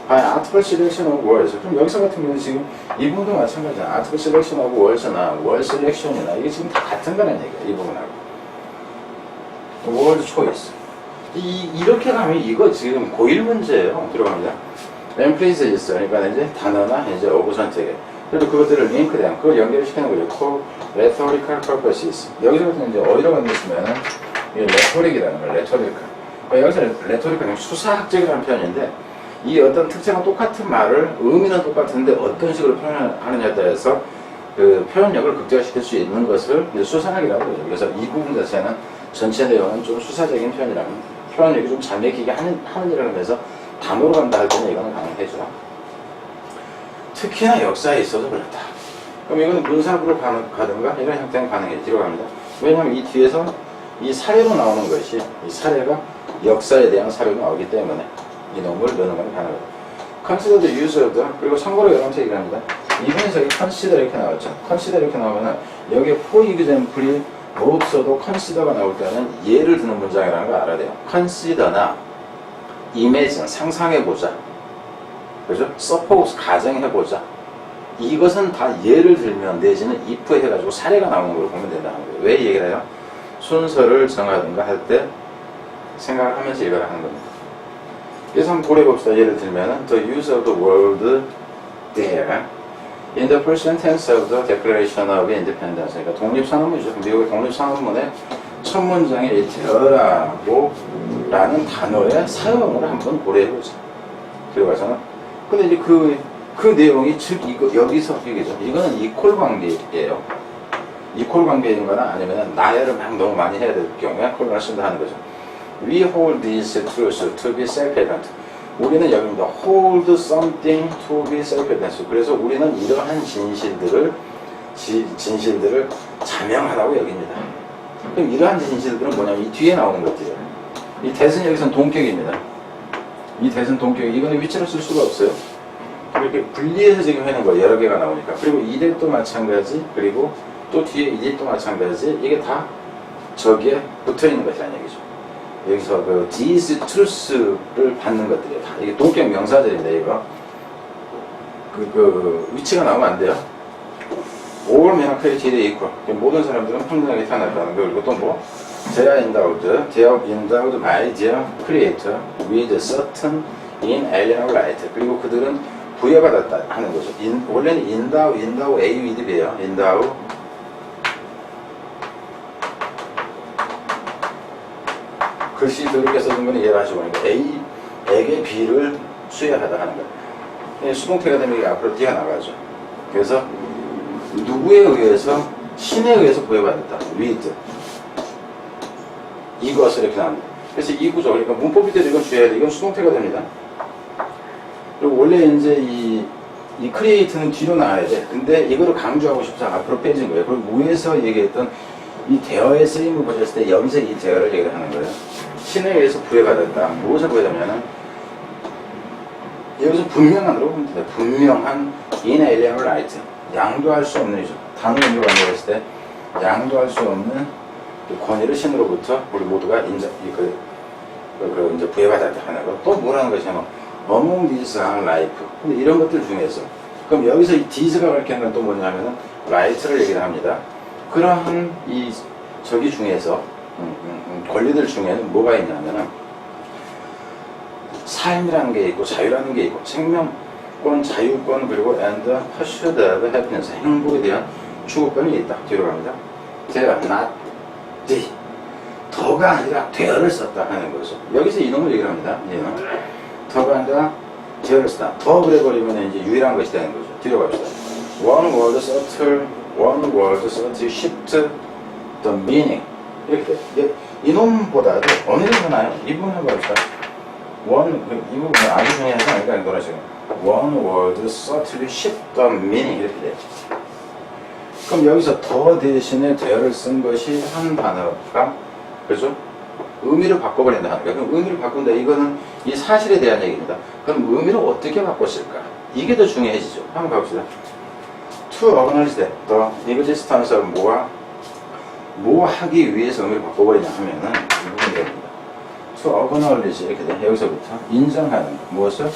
by article selection of words. 그럼 여기서 같은 경우는 지금 이 부분도 마찬가지야. article selection of words나 word selection이나 이게 지금 다 같은 거란 얘기야. 이 부분하고 word choice. 이렇게 가면 이거 지금 고1 문제예요. 들어갑니다. 램플리즈 있어. 그러니까 이제 단어나 이제 어구 선택에. 그리고 그것들을 링크된, 그걸 연결시키는 거죠. rhetorical purposes. 여기서 이제 어디로 건드시면은, 이게 레토릭이라는 거예요. 레토리컬. 그러니까 여기서 레토리컬은 수사학적이라는 표현인데, 이 어떤 특정한 똑같은 말을, 의미는 똑같은데 어떤 식으로 표현하느냐에 따라서 그 표현력을 극대화시킬 수 있는 것을 이제 수사학이라고 그러죠. 그래서 이 부분 자체는 전체 내용은 좀 수사적인 표현이라면, 표현력이 좀 잘 맥히게 하는 일을 하면서 단어로 간다 할 때는 이거는 가능해져. 특히나 역사에 있어서 그렇다. 그럼 이거는 문사부로 가든가 이런 형태는 가능해. 뒤로 갑니다. 왜냐하면 이 뒤에서 이 사례로 나오는 것이 이 사례가 역사에 대한 사례로 나오기 때문에 이 놈을 넣는 건 가능하다. consider the use of the 그리고 참고로 여러분한테 얘기를 합니다. 이분에서 이 consider 이렇게 나왔죠. consider 이렇게 나오면은 여기에 for example이 없어도 consider가 나올 때는 예를 드는 문장이라는 걸 알아야 돼요. consider나 imagine 상상해보자. 그죠? suppose 가정해보자. 이것은 다 예를 들면 내지는 if 해가지고 사례가 나오는 걸로 보면 된다는 거예요. 왜 이 얘기를 해요? 순서를 정하든가 할 때 생각을 하면서 이걸 하는 겁니다. 그래서 한번 고려해봅시다. 예를 들면 the use of the word there in the present tense of the Declaration of Independence. 그러니까 독립선언문이죠. 미국의 독립선언문의 첫 문장에 이 the라고 라는 단어의 사용을 한번 고려해보자. 들어가서는. 근데 이제 그 내용이 즉 여기서 이게죠. 이거는 이퀄 관계예요. 이퀄 관계인 거나 아니면 나열을 막 너무 많이 해야 될 경우에 콜을 쓴다 하는 거죠. We hold these truths to be self-evident. 우리는 여기입니다. hold something to be self-evident. 그래서 우리는 이러한 진실들을 자명하다고 여깁니다. 그럼 이러한 진실들은 뭐냐면 이 뒤에 나오는 것들이에요. 이 대은 여기서는 동격입니다. 이 대은 동격. 이거는 위치를 쓸 수가 없어요. 이렇게 분리해서 지금 하는 거예요. 여러 개가 나오니까. 그리고 이대도 마찬가지. 그리고 또 뒤에 이대도 마찬가지. 이게 다 저기에 붙어 있는 것이라는 얘기죠. 여기서 그 these truths를 받는 것들이에요. 다 이게 동격 명사들인데 이거 그 위치가 나오면 안 돼요. all men are created equal. 모든 사람들은 평등하게 태어났다는 거. 그리고 또 뭐? They are endowed by their creator with certain inalienable right. 그리고 그들은 부여받았다 하는 거죠. 원래는 endow A with B예요. endow 글씨 더럽게 써준 거는 이해를 하시고 A에게 B를 수여하다 하는 거예요. 수동태가 되면 이게 앞으로 뛰어나가죠. 그래서 누구에 의해서 신에 의해서 부여받았다. with 이것을 이렇게 나옵니다. 그래서 이 구조, 그러니까 문법이대로 이건 주어야 돼. 이건 수동태가 됩니다. 그리고 원래 이제 이 create는 뒤로 나와야 돼. 근데 이거를 강조하고 싶어서 앞으로 빼진 거예요. 그리고 위에서 얘기했던 이 대어의 쓰임을 보셨을 때 여기서 이 대어를 얘기를 하는 거예요. 신에 의해서 부여받았다. 무엇을 부여하냐면은 여기서 분명한으로 보면 돼요. 분명한 inalienable right. 양도할 수 없는 이죠. 단어 의미로 만들었을 때 양도할 수 없는 그 권위를 신으로부터 우리 모두가 이제 부여받았다 하는 거. 또 뭐라는 것이냐면 among these are life. 근데 이런 것들 중에서 그럼 여기서 이 these가 밝히는 건 또 뭐냐면은 right를 얘기를 합니다. 그러한 이 저기 중에서 권리들 중에는 뭐가 있냐면은 삶이라는 게 있고 자유라는 게 있고 생명권, 자유권 그리고 and pursuit of happiness 행복에 대한 추구권이 있다. 뒤로 갑니다. They are not they. 더가 아니라 there를 썼다 하는 거죠. 여기서 이놈을 얘기를 합니다. 얘는 더가 아니라 there를 썼다. 더 그래버리면 이제 유일한 것이 되는 거죠. 뒤로 갑시다. One word subtle shift the meaning. 이렇게 돼. 이놈보다도 어느 게 나아요? 이 부분 한번 봅시다. 이 부분은 아주 중요하지 않을까 이런 거라죠. One word subtly shift the meaning 이렇게 돼. 그럼 여기서 더 대신에 there를 쓴 것이 한 단어가 그렇죠? 의미를 바꿔버린다 하는 거예요. 그럼 의미를 바꾼다. 이거는 이 사실에 대한 얘기입니다. 그럼 의미를 어떻게 바꿨을까? 이게 더 중요해지죠. 한번 가봅시다. To organize that the existence of 뭐 하기 위해서 의미를 바꿔버리냐 하면은 이 부분이 됩니다. To organize 이렇게 돼. 여기서부터 인정하는 거. 무엇을?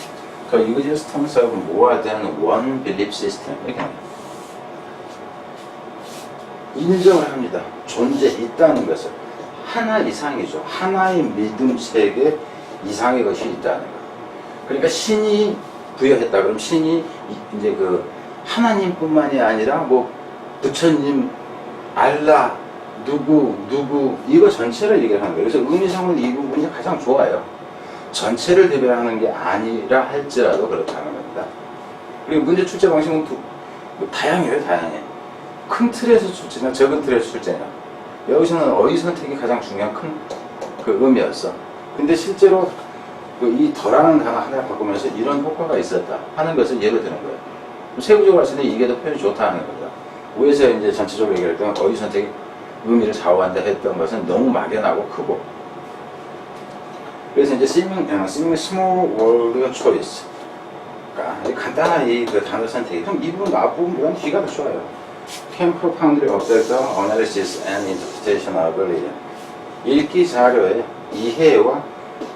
The existence of more than one belief system 이렇게 합니다. 인정을 합니다. 존재 있다는 것을. 하나 이상이죠. 하나의 믿음 체계 이상의 것이 있다는 거. 그러니까 신이 부여했다. 그럼 신이 이제 그 하나님뿐만이 아니라 뭐 부처님, 알라, 누구 이거 전체를 얘기를 하는 거예요. 그래서 의미상은 이 부분이 가장 좋아요. 전체를 대변하는 게 아니라 할지라도 그렇다는 겁니다. 그리고 문제 출제 방식은 다양해요. 다양해. 큰 틀에서 출제냐 적은 틀에서 출제냐. 여기서는 어휘 선택이 가장 중요한 큰 그 의미였어. 근데 실제로 이 더라는 단어 하나 바꾸면서 이런 효과가 있었다 하는 것을 예로 드는 거예요. 세부적으로 봤을 때 이게 더 표현이 좋다 하는 거죠. 위에서 이제 전체적으로 얘기했던 어휘 선택이 의미를 좌우한다 했던 것은 너무 막연하고 크고. 그래서 이제 seeming small word choice. 그러니까 간단한 그 단어 선택이. 그럼 이 부분 앞부분보다는 뒤가 더 좋아요. Can profoundly affect the analysis and interpretation of reading. 읽기 자료의 이해와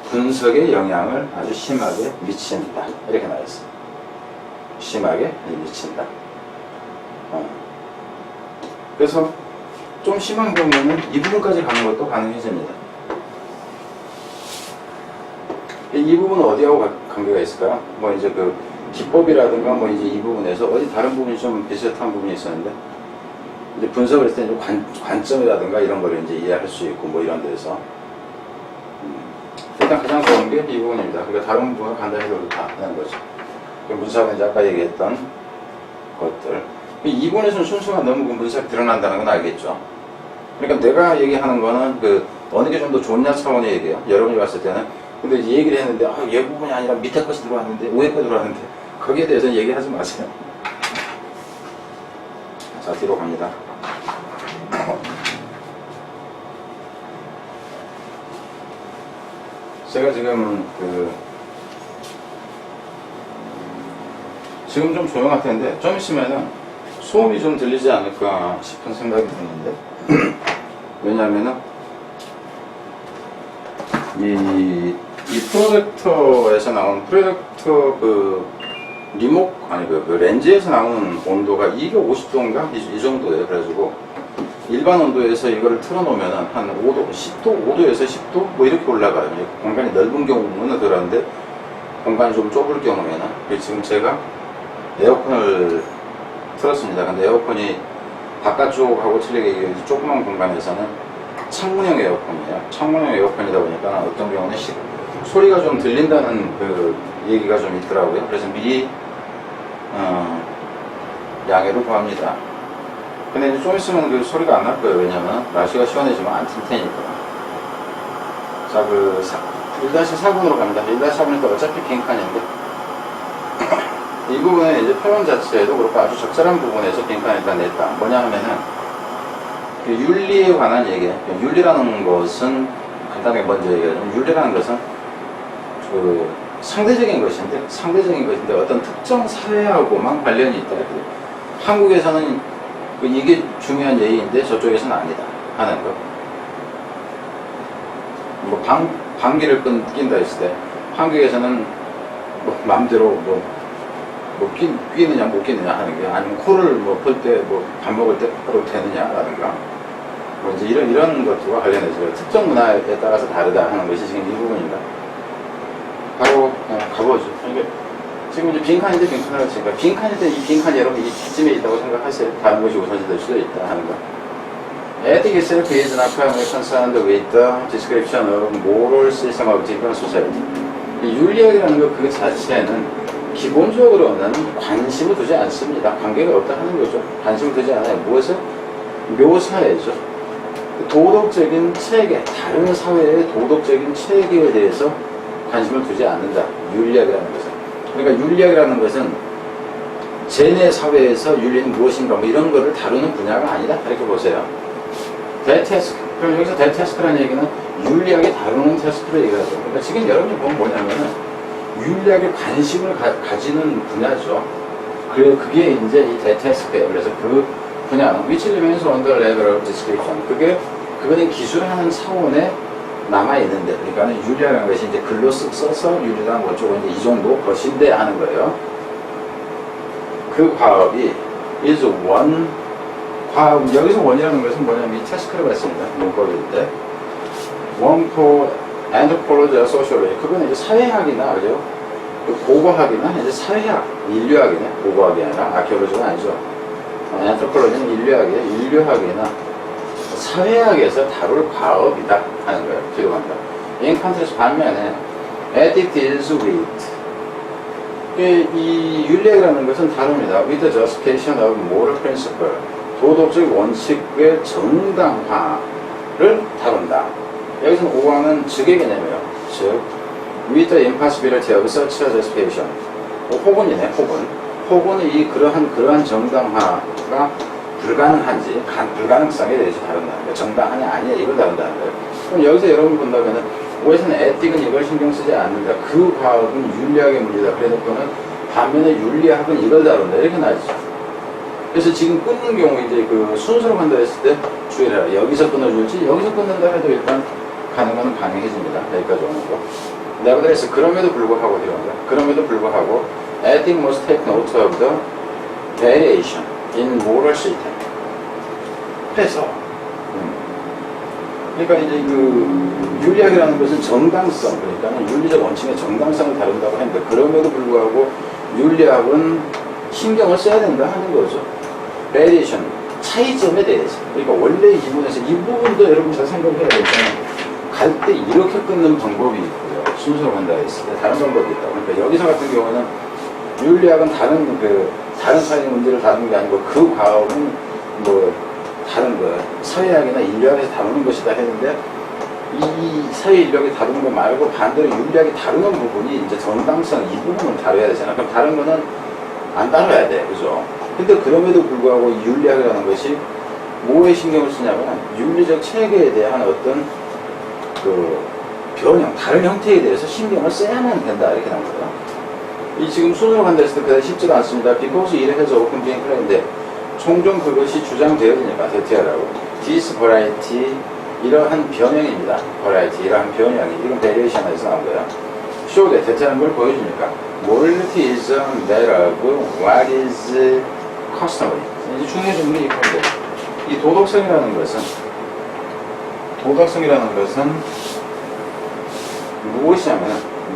분석의 영향을 아주 심하게 미친다. 이렇게 나와있어요. 심하게 미친다. 그래서 좀 심한 경우에는 이 부분까지 가는 것도 가능해집니다. 이 부분은 어디하고 관계가 있을까요? 뭐 이제 그 기법이라든가 뭐 이제 이 부분에서 어디 다른 부분이 좀 비슷한 부분이 있었는데 이제 분석을 했을 때 관점이라든가 이런 걸 이제 이해할 수 있고 뭐 이런 데서 일단 가장 좋은 게 이 부분입니다. 그러니까 다른 부분은 간단히 해도 다 하는 거죠. 문사는 이제 아까 얘기했던 것들. 이 부분에서는 순수가 너무 문사가 드러난다는 건 알겠죠. 그러니까 내가 얘기하는 거는 그 어느 게 좀 더 좋냐 차원의 얘기예요. 여러분이 봤을 때는. 근데 이제 얘기를 했는데 얘 부분이 아니라 밑에 것이 들어왔는데 위에 거 들어왔는데 거기에 대해서는 얘기하지 마세요. 자, 뒤로 갑니다. 제가 지금 지금 좀 조용할 텐데 좀 있으면은 소음이 좀 들리지 않을까 싶은 생각이 드는데 왜냐하면은 이 프로젝터에서 나온 그 렌즈에서 나오는 온도가 이게 50도인가? 이 정도예요. 그래가지고 일반 온도에서 이거를 틀어놓으면 한 5도, 10도, 5도에서 10도 뭐 이렇게 올라가요. 공간이 넓은 경우는 그런데 공간이 좀 좁을 경우에는 지금 제가 에어컨을 틀었습니다. 근데 에어컨이 바깥쪽하고 틀리게 조그만 공간에서는 창문형 에어컨이에요. 창문형 에어컨이다 보니까 어떤 경우는 소리가 좀 들린다는 그 얘기가 좀 있더라고요. 그래서 미리 양해를 구합니다. 근데 이제 좀 있으면 그 소리가 안 날 거예요. 왜냐면 날씨가 시원해지면 안 틀 테니까. 자, 1-4번으로 갑니다. 1-4번이 어차피 빈칸인데 이 부분에 이제 표현 자체에도 그렇고 아주 적절한 부분에서 빈칸을 일단 냈다. 뭐냐 하면은 그 윤리에 관한 얘기예요. 윤리라는 것은 간단하게 먼저 얘기하자면 윤리라는 것은 그 상대적인 것인데 어떤 특정 사회하고만 관련이 있다. 한국에서는 이게 중요한 예의인데 저쪽에서는 아니다 하는 거. 뭐 방귀를 낀다 했을 때 한국에서는 뭐 마음대로 끼느냐 못 끼느냐 하는 게, 아니면 코를 풀 때 밥 먹을 때 바로 되느냐라든가 뭐 이제 이런 것들과 관련해서 특정 문화에 따라서 다르다 하는 것이 지금 이 부분입니다. 바로 가보죠. 그러니까 지금 이제 빈칸인데 빈칸을 치니까 빈칸일 때 이 빈칸이 여러분 이쯤에 있다고 생각하세요. 다른 것이 우선시될 수도 있다 하는 거. Ethic itself is not primarily concerned with the description of moral system of different society. 이 윤리학이라는 것 그 자체는 기본적으로는 관심을 두지 않습니다. 관계가 없다 하는 거죠. 관심을 두지 않아요. 무엇을? 묘사해죠. 도덕적인 체계, 다른 사회의 도덕적인 체계에 대해서 관심을 두지 않는다. 윤리학이라는 것은. 그러니까 윤리학이라는 것은 쟤네 사회에서 윤리는 무엇인가 이런 거를 다루는 분야가 아니다. 이렇게 보세요. 대테스크. 그럼 여기서 대테스크라는 얘기는 윤리학이 다루는 테스크를 얘기하죠. 그러니까 지금 여러분이 보면 뭐냐면은 윤리학에 관심을 가지는 분야죠. 그게 이제 이 대테스크예요. 그래서 그 분야는 which remains on the level of description. 그거는 기술하는 차원에 남아있는데, 그러니까 윤리학이라는 것이 이제 글로 쓱 써서 윤리라는 것 쪽은 이제 이 정도 것인데 하는 거예요. 그 과업이 is one 과업, 여기서 원이라는 것은 뭐냐면 이 테스크를 봤습니다. 문법인데 one for anthropology or sociology. 그거는 이제 사회학이나 그죠? 고고학이나 이제 사회학, 인류학이네. 고고학이 아니라 아케올로지가 아니죠. anthropology는 인류학이에요. 인류학이나 사회학에서 다룰 과업이다 하는 거예요. 기록한다. in contrast 반면에 ethics deals with 이 윤리학이라는 것은 다릅니다. with the justification of moral principle. 도덕적 원칙의 정당화를 다룬다. 여기서는 5항은 즉의 개념이에요. 즉, with the impossibility of such a justification. 혹은이네, 혹은 그러한 정당화가 불가능한지, 불가능성에 대해서 다룬다는 거예요. 정당하냐, 아니냐, 이걸 다룬다는 거예요. 그럼 여기서 여러분 본다면은, 5에서는 에틱은 이걸 신경 쓰지 않는다. 그 과학은 윤리학의 문제다. 그래 놓고는 반면에 윤리학은 이걸 다룬다. 이렇게 나와있죠. 그래서 지금 끊는 경우 이제 그 순서로 간다 했을 때 주의를 해라. 여기서 끊어줄지 여기서 끊는다 해도 일단 가는 거는 가능해집니다. 여기까지 오는 거. Nevertheless, 그럼에도 불구하고 이런다. 그럼에도 불구하고 ethics must take note of the variation in moral system. 그래서 그러니까 이제 그 윤리학이라는 것은 정당성, 그러니까 윤리적 원칙의 정당성을 다룬다고 했는데 그럼에도 불구하고 윤리학은 신경을 써야 된다 하는 거죠. variation, 차이점에 대해서. 그러니까 원래 이 부분에서 이 부분도 여러분 잘 생각해야 되잖아요. 갈 때 이렇게 끊는 방법이 있고요. 순서로 간다 했을 때 다른 방법이 있다. 그러니까 여기서 같은 경우는 윤리학은 다른 사회 문제를 다루는 게 아니고 그 과업은 다른 거 사회학이나 인류학에서 다루는 것이다 했는데 이 사회 인류학이 다루는 거 말고 반대로 윤리학이 다루는 부분이 이제 정당성 이 부분을 다뤄야 되잖아. 그럼 다른 거는 안 다뤄야 돼. 그죠? 근데 그럼에도 불구하고 이 윤리학이라는 것이 뭐에 신경을 쓰냐면 윤리적 체계에 대한 어떤 그 변형, 다른 형태에 대해서 신경을 써야만 된다. 이렇게 나온 거예요. 이 지금 순서로 간다 했을 때 그다지 쉽지가 않습니다. because 이래서 오픈 비행 클라인데 종종 그것이 주장되어지니까 대체하라고. this variety 이러한 변형입니다. variety 이러한 변형이 이건 variation에서 나온 거예요. show that 대체하는 걸 보여주니까 morality is a matter of what is customary. 이제 중요해지는 게 이건데 이 도덕성이라는 것은 무엇이냐면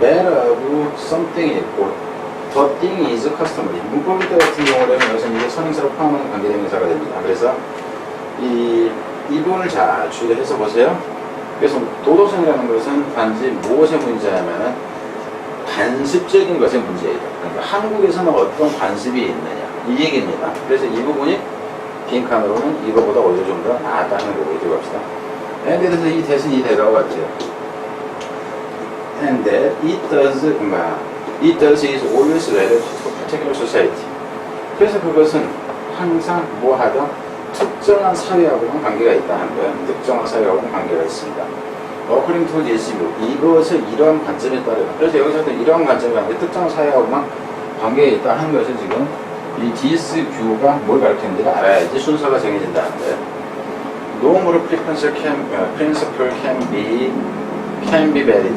matter of something이 있고 the thing is customary. 문법일 때 같은 경우는 여기서 이게 선행사로 포함하는 관계대명사가 됩니다. 그래서 이 부분을 잘 추리해서 보세요. 그래서 도덕성이라는 것은 단지 무엇의 문제냐면은 관습적인 것의 문제예요. 그러니까 한국에서는 어떤 관습이 있느냐 이 얘기입니다. 그래서 이 부분이 빈칸으로는 이거보다 오히려 좀 더 낫다는 거고 들어갑시다. And 그래서 이 대신 이 대가와 같아요. And that it does is always related to a particular society. 그래서 그것은 항상 뭐 하든 특정한 사회하고는 관계가 있다는 거예요. 특정한 사회하고는 관계가 있습니다. According to this view, 이것을 이러한 관점에 따르다. 그래서 여기서도 이러한 관점이 아니라 특정한 사회하고만 관계가 있다 하는 것을 지금 이 this view가 뭘 가르치는지를 알아야지 순서가 정해진다는 거예요. No moral principle can be valid.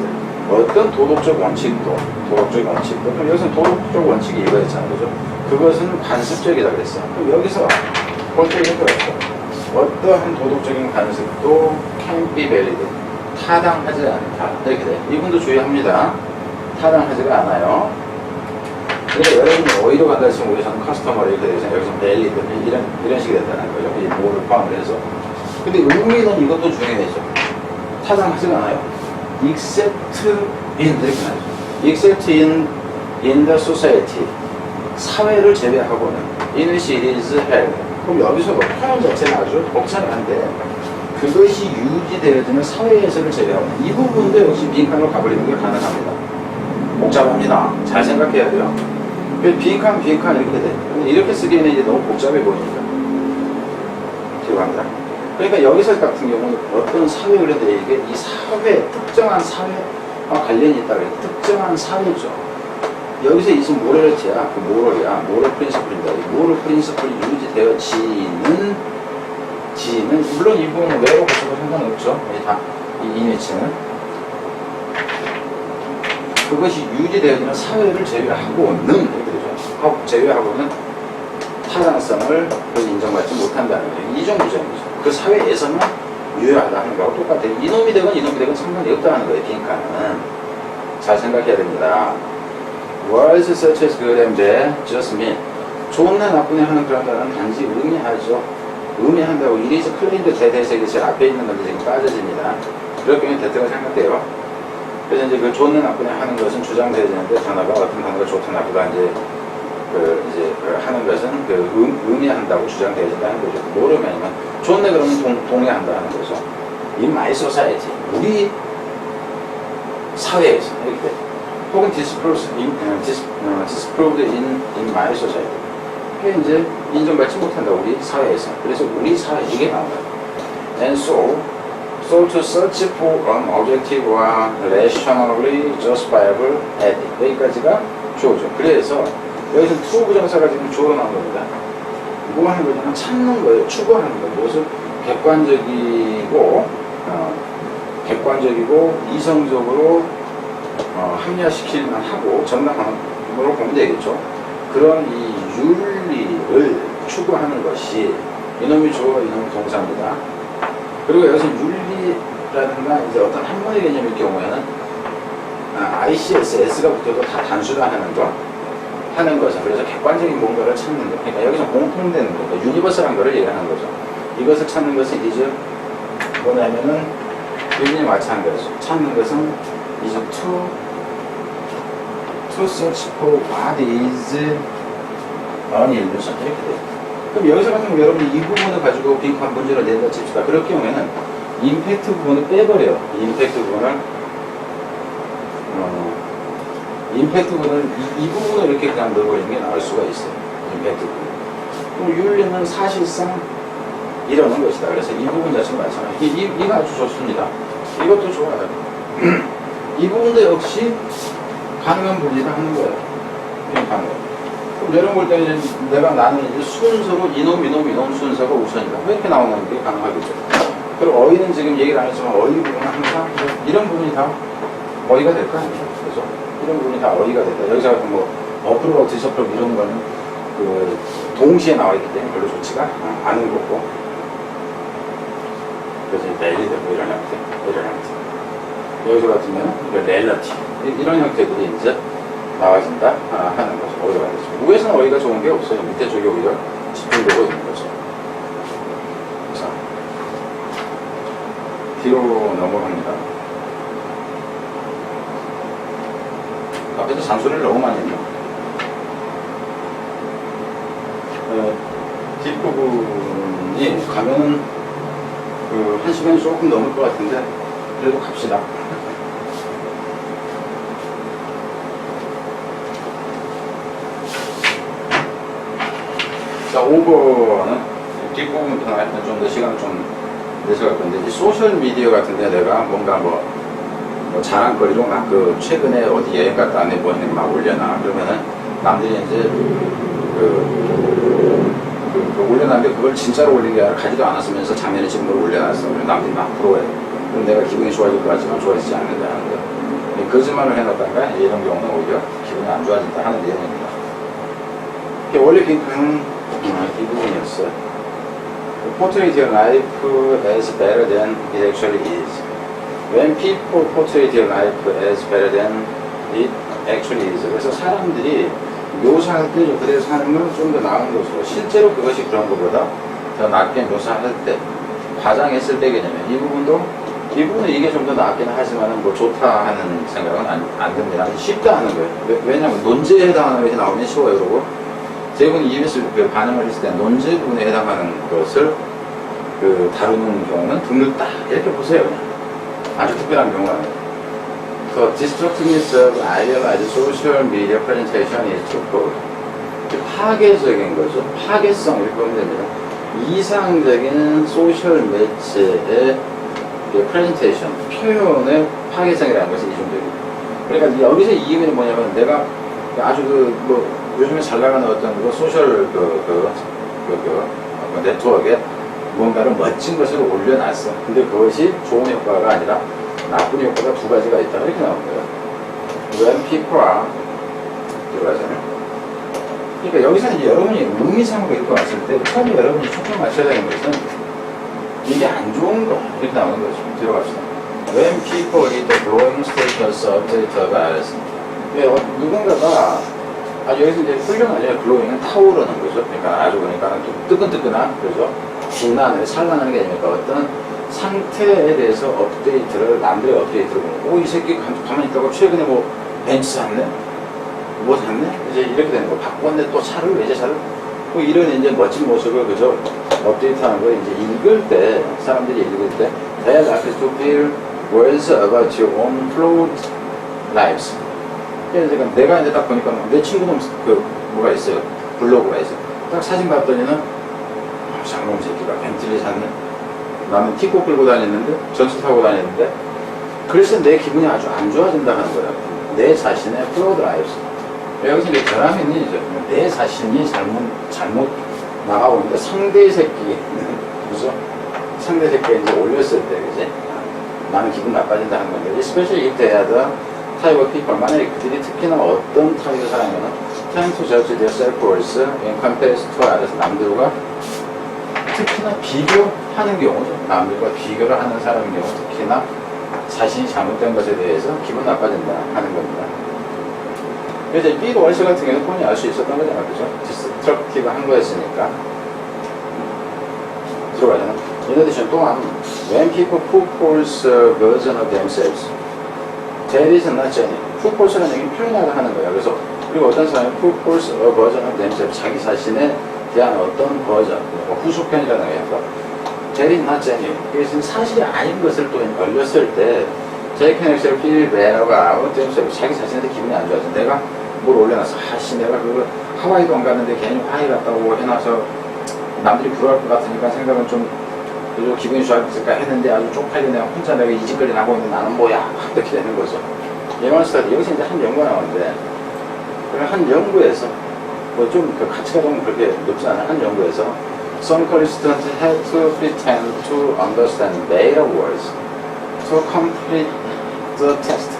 어떤 도덕적 원칙도 그럼 여기서 도덕적 원칙이 이거였잖아요, 그죠? 그것은 관습적이다 그랬어. 그럼 여기서 본격적인 거였어. 어떠한 도덕적인 관습도 can be valid. 타당하지 않다. 이렇게 돼. 이분도 주의합니다. 타당하지가 않아요. 그러니까 여러분이 어디로 간다 했으면 우리에서는 커스터머를 이렇게 되잖아요. 여기서 valid 이런 식이 된다는 거죠. 이 뭐를 포함을 해서. 근데 의미는 이것도 중요해져. 타당하지가 않아요. except in 이렇게 나죠. except in the society. 사회를 제외하고는 in which it is held. 그럼 여기서 뭐 표현 자체는 아주 복잡한데 그것이 유지되어지는 사회에서를 제외하고는 이 부분도 역시 빈칸으로 가버리는 게 가능합니다. 복잡합니다. 잘 생각해야 돼요. 빈칸 이렇게 돼. 근데 이렇게 쓰기에는 이제 너무 복잡해 보이니까. 기억합니다. 그러니까 여기서 같은 경우는 어떤 사회를 해도 이게 이 사회, 특정한 사회와 관련이 있다 그래요. 특정한 사회죠. 여기서 있으면 모럴티야. 그 모럴이야. 모럴 프린시플입니다. 이 모럴 프린시플이 유지되어지는 물론 이 부분은 외우고 싶어도 상관없죠. 이 인위치는 그것이 유지되어지는 사회를 제외하고는 이렇게 되죠. 제외하고는 타당성을 인정받지 못한다는 거예요. 이종 규정이죠. 그 사회에서는 유효하다 하는 거하고 똑같아요. 이놈이 되건 상관이 없다는 거예요. 빈칸은 잘 생각해야 됩니다. Words such as good and bad just mean 좋은데 나쁜데 하는 그런 단어는 단지 의미한다고 it is claimed 대대색이 제일 앞에 있는 건데 지금 빠져집니다. 그럴 경우에 대체가 생각돼요. 그래서 이제 그 좋네 나쁘네 하는 것은 주장되는데 단어가 어떤 단어가 좋다 나쁘다 하는 것은 의미한다고 주장되어진다는 거죠. 모르면 좋네 그러면 동의한다 하는 거죠. In my society 우리 사회에서 이렇게 혹은 disproved in my society 그게 이제 인정받지 못한다 우리 사회에서. 그래서 우리 사회 이게 나온 거예요. And so to search for an objective or rationally justifiable ethic 여기까지가 주어죠. 그래서 여기서 to 부정사가 지금 주어로 나온 겁니다. 뭐 하는 거냐면 찾는 거예요. 추구하는 거예요. 이것을 객관적이고 이성적으로 합리화시킬만 하고 정당함으로 보면 되겠죠. 그런 이 윤리를 추구하는 것이 이놈이 주어가 이놈이 동사입니다. 그리고 여기서 윤리라든가 이제 어떤 한문의 개념일 경우에는 ICS, S가 붙어도 다 단수다 하는 것은 그래서 객관적인 뭔가를 찾는 것. 그러니까 여기서 공통되는 거, 그러니까 유니버설한 거를 얘기하는 거죠. 이것을 찾는 것은 이제 뭐냐면은 유진이 마찬가지죠. 찾는 것은 이제 to search for what is an illusion 이렇게 돼요. 그럼 여기서 같은 경우 여러분이 이 부분을 가지고 빈칸 문제를 낸다 칩시다. 그럴 경우에는 임팩트 부분을 빼버려요. 임팩트 부분을 이 부분을 이렇게 그냥 넣어버리는 게 나을 수가 있어요. 임팩트 부분. 그럼 윤리는 사실상 이러는 것이다. 그래서 이 부분 자체가 마찬가지. 이거 아주 좋습니다. 이것도 좋아요. 이 부분도 역시 가능한 분리를 하는 거예요. 그럼 여러분 볼 때는 나는 이제 순서로 이놈 순서가 우선이다. 왜 이렇게 나오는 게 가능하겠죠. 그리고 어휘는 지금 얘기를 안 했지만 어휘 부분은 항상 이런 부분이 다 어휘가 될 거 아니에요. 그죠? 이런 부분이 다 어휘가 됐다. 여기서 같은 뭐 어플과 디서플 이런 거는 그 동시에 나와 있기 때문에 별로 좋지가 않은 거고. 그래서 랠리 되고 이런 형태. 여기서 같으면 렐러티 이런 형태들이 이제 나와진다 하는 거죠. 어휘가 되죠. 위에서는 어휘가 좋은 게 없어요. 밑에 쪽이 오히려 집중되고 있는 거죠. 자, 뒤로 넘어갑니다. 앞에서 잔소리를 너무 많이 했네요. 뒷부분이 가면은 그 1시간이 조금 넘을 것 같은데 그래도 갑시다. 자, 5번은 뒷부분부터 하여튼 좀 더 시간을 좀 내서 갈 건데, 이 소셜미디어 같은데 내가 뭔가 뭐 자랑거리로 막 그 최근에 어디 여행 갔다 왔네 뭐 했는 막 올려놔. 그러면은 남들이 이제 올려놨는데 그걸 진짜로 올린 게 아니라 가지도 않았으면서 작년에 지금 걸 올려놨어. 남들이 막 부러워해. 그럼 내가 기분이 좋아질 것 같지만 좋아지지 않는다는 거. 거짓말을 해놨다가 이런 경우는 오히려 기분이 안 좋아진다 하는 내용입니다. 원래 링크는 이 부분이었어요. Portray your life as better than it actually is. When people portray their life as better than it actually is. 그래서 사람들이 묘사할 때 그대로 사는 건 좀 더 나은 것으로, 실제로 그것이 그런 것보다 더 낫게 묘사할 때, 과장했을 때 개념이에요. 이 부분은 이게 좀 더 낫기는 하지만 뭐 좋다 하는 생각은 안 듭니다. 쉽다 하는 거예요. 왜냐하면 논제에 해당하는 것이 나오면 쉬워요. 그러고 대부분 EBS 반영을 했을 때 논제 부분에 해당하는 것을 다루는 경우는 드물다 이렇게 보세요. 그냥. 아주 특별한 경우가 아니에요. The destructiveness of idealized social media presentation is twofold. 파괴적인 거죠. 파괴성 이렇게 보면 됩니다. 이상적인 소셜 매체의 프레젠테이션, 표현의 파괴성이라는 것이 이중적이에요. 그러니까 여기서 이 의미는 뭐냐면 내가 아주 요즘에 잘 나가는 어떤 소셜 네트워크에 무언가를 멋진 것을 올려놨어. 근데 그것이 좋은 효과가 아니라 나쁜 효과가 두 가지가 있다. 이렇게 나온 거예요. When people are 들어가잖아요. 그러니까 여기서는 이제 여러분이 의미상으로 읽어왔을 때 처음에 여러분이 초점 맞춰야 되는 것은 이게 안 좋은 거 이렇게 나오는 거죠. 들어갑시다. When people read the glowing status update of ours. 누군가가 여기서 이제 훌륭하죠. 글로잉은 타오르는 거죠. 그러니까 아주 좀 뜨끈뜨끈한, 그죠? 빛나는, 찬란한 게 아니니까 어떤 상태에 대해서 업데이트를, 남들의 업데이트를 보고, 이 새끼 가만히 있다가 최근에 뭐 벤츠 샀네? 뭐 샀네? 이제 이렇게 되는 거. 바꿨네, 또 차를, 이제 차를. 뭐 이런 이제 멋진 모습을, 그죠? 업데이트 하는 걸 이제 읽을 때, 사람들이 읽을 때, they like to feel words about your own flawed lives. 그래서 내가 이제 딱 보니까 내 친구는 뭐가 있어요. 블로그가 있어요. 딱 사진 봤더니는 장롱 새끼가 벤틀리 샀네. 나는 티코 끌고 다녔는데, 전차 타고 다녔는데, 그래서 내 기분이 아주 안 좋아진다 하는 거야. 내 자신의 플로드 라이프. 여기서 이제 결함이 이제 내 자신이 잘못 나가고 있는데 상대 새끼, 그죠? 상대 새끼가 이제 올렸을 때, 그지? 나는 기분 나빠진다 하는 건데, especially if they had 타입 of people, 만약에 그들이 특히나 어떤 타입의 사람이면 tend to judge their self-worth in comparison to others, 남들과 특히나 비교하는 경우죠. 남들과 비교를 하는 사람인 경우 특히나 자신이 잘못된 것에 대해서 기분 나빠진다 하는 겁니다. 그래서 B 월세 같은 경우는 본인이 알 수 있었던 거잖아요. 그죠? 디스트럭티브 한 거였으니까. 들어가잖아. In addition, 또한 when people put false version of themselves, that is not genuine. put false라는 얘기는 표현하다 하는 거예요. 그래서 그리고 어떤 사람이 put false version of themselves, 자기 자신에 대한 어떤 버전, 후속편이라는 거예요. that is not genuine. 그래서 사실이 아닌 것을 또 걸렸을 때 they can actually feel bad about themselves. 자기 자신한테 기분이 안 좋아져. 내가 뭘 올려놨어. 내가 그거 하와이도 안 갔는데 괜히 하와이 갔다고 해놔서 남들이 부러울 것 같으니까 생각은 좀 그래도 기분이 좋아졌을까 했는데 아주 쪽팔린 내가 혼자 내가 이직거리 나고 있는 나는 뭐야 이렇게 되는 거죠. 예만 스타디 여기서 이제 한 연구가 나오는데 한 연구에서 뭐 좀 그 가치가 좀 그렇게 높지 않은 한 연구에서 some college students had to pretend to understand beta words to complete the test.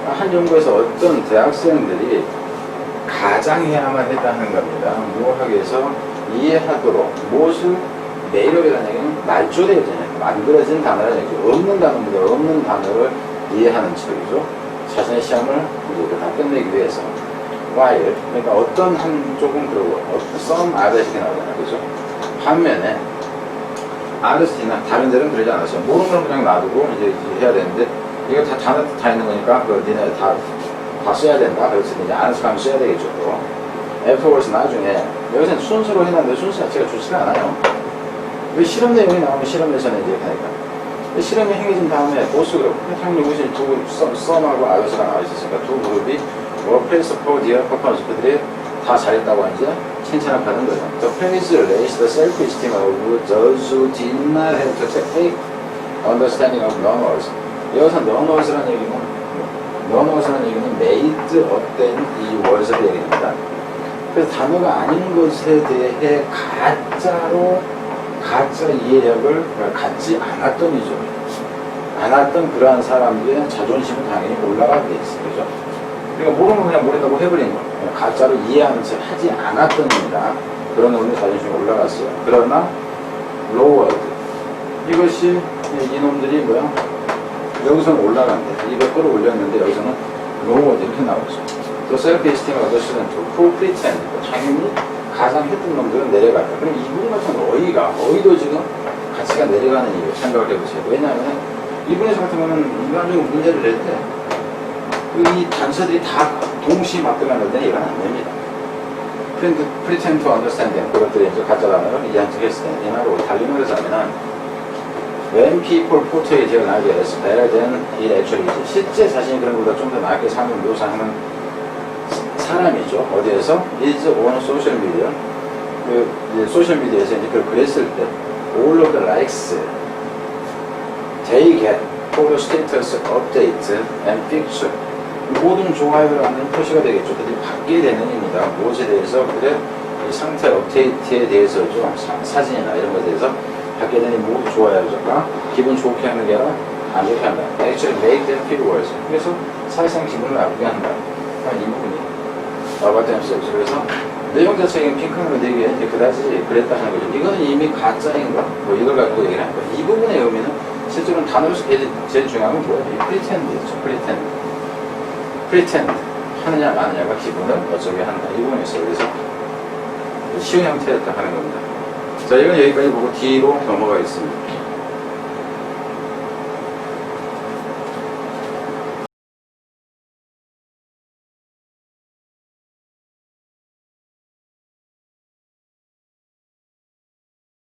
한 연구에서 어떤 대학생들이 가장해야만 했다는 겁니다. 무엇하기 위해서 이해하도록 무엇을 매력이라는 얘기는 말조되어지는 만들어진 단어라는 얘기죠. 없는 단어입니다. 없는 단어를 이해하는 척이죠. 자신의 시험을 이제 다 끝내기 위해서. while 그러니까 어떤 한쪽은 그러고 some others이 나오잖아요. 그죠? 반면에 others나 다른 데는 그러지 않았어요. 모르는 건 그냥 놔두고 이제 해야 되는데 이거 다 단어 다 있는 거니까 그 니네 다 써야 된다. 그래서 이제 others 하면 써야 되겠죠. 또. afterwards 나중에 여기서는 순서로 해놨는데 순서 자체가 좋지가 않아요. 왜 실험 내용이 나오면 실험 내전에 이제 하니까 실험이 행해진 다음에 보스 그룹 향유구실 두 그룹 썸하고 아이오스가 나와 있었으니까 두 그룹이 워크레이스 포 디어 퍼포먼스 그들이 다 잘했다고 이제 칭찬을 받은 거죠. The praise raised the self-esteem of those who did not have to take understanding of learners. 여기서 learners라는 얘기는 learners라는 얘기는 made up된 이 월드를 얘기합니다. 그래서 단어가 아닌 것에 대해 가짜 이해력을 갖지 않았던 그러한 사람들의 자존심은 당연히 올라가게 돼 있어요. 그죠? 그러니까 모르는 거 그냥 모른다고 해버린 거. 가짜로 이해하는 척 하지 않았던 겁니다. 그런 놈들 자존심이 올라갔어요. 그러나 lowered. 이것이 이놈들이 뭐야? 여기서는 올라간대. 입에 끌어올렸는데 여기서는 lowered 이렇게 나오죠. 또 self-esteem of the student who pretend. 당연히 가장 했던 놈들은 내려갔다. 그럼 이분 같은 어이도 지금 가치가 내려가는 이유 생각을 해보세요. 왜냐하면 이분에서 같은 거는 인간적으로 문제를 낼 때 이 단서들이 다 동시에 맞들어가는데 이건 안 됩니다. pretend to understand them. 그것들이 이제 가짜 단어를 이해했을 때 이나로 달리 말해서 하면은 when people portray their life as better than it actually is. 실제 자신이 그런 것보다 좀 더 나게 삶을 묘사하는 사람이죠. 어디에서? is on social media. 소셜 미디어에서 이제 그걸 그랬을 때 all of the likes they get for status update and picture. 모든 좋아요를 하는 표시가 되겠죠. 그들이 받게 되는 입니다. 무엇에 대해서 그들의 상태 업데이트에 대해서죠. 사진이나 이런 것에 대해서 받게 되는 모두 좋아요가 기분 좋게 하는 게 아니라 안 좋게 한다. Actually make them feel worse. 그래서 사실상 기분을 나쁘게 한다. 이 부분이 about themselves. 그래서 내용 자체가 핑크는 되게 이제 그다지 그랬다 하는 거죠. 이거는 이미 가짜인 거, 뭐 이걸 갖고 얘기를 하는 거예요. 이 부분의 의미는 실제로는 단어로서 제일 중요한 건 뭐예요? 이 pretend죠. pretend 하느냐 마느냐가 기분을 어쩌게 한다. 이 부분이 있어요. 그래서 쉬운 형태였다 하는 겁니다. 자, 이건 여기까지 보고 뒤로 넘어가겠습니다.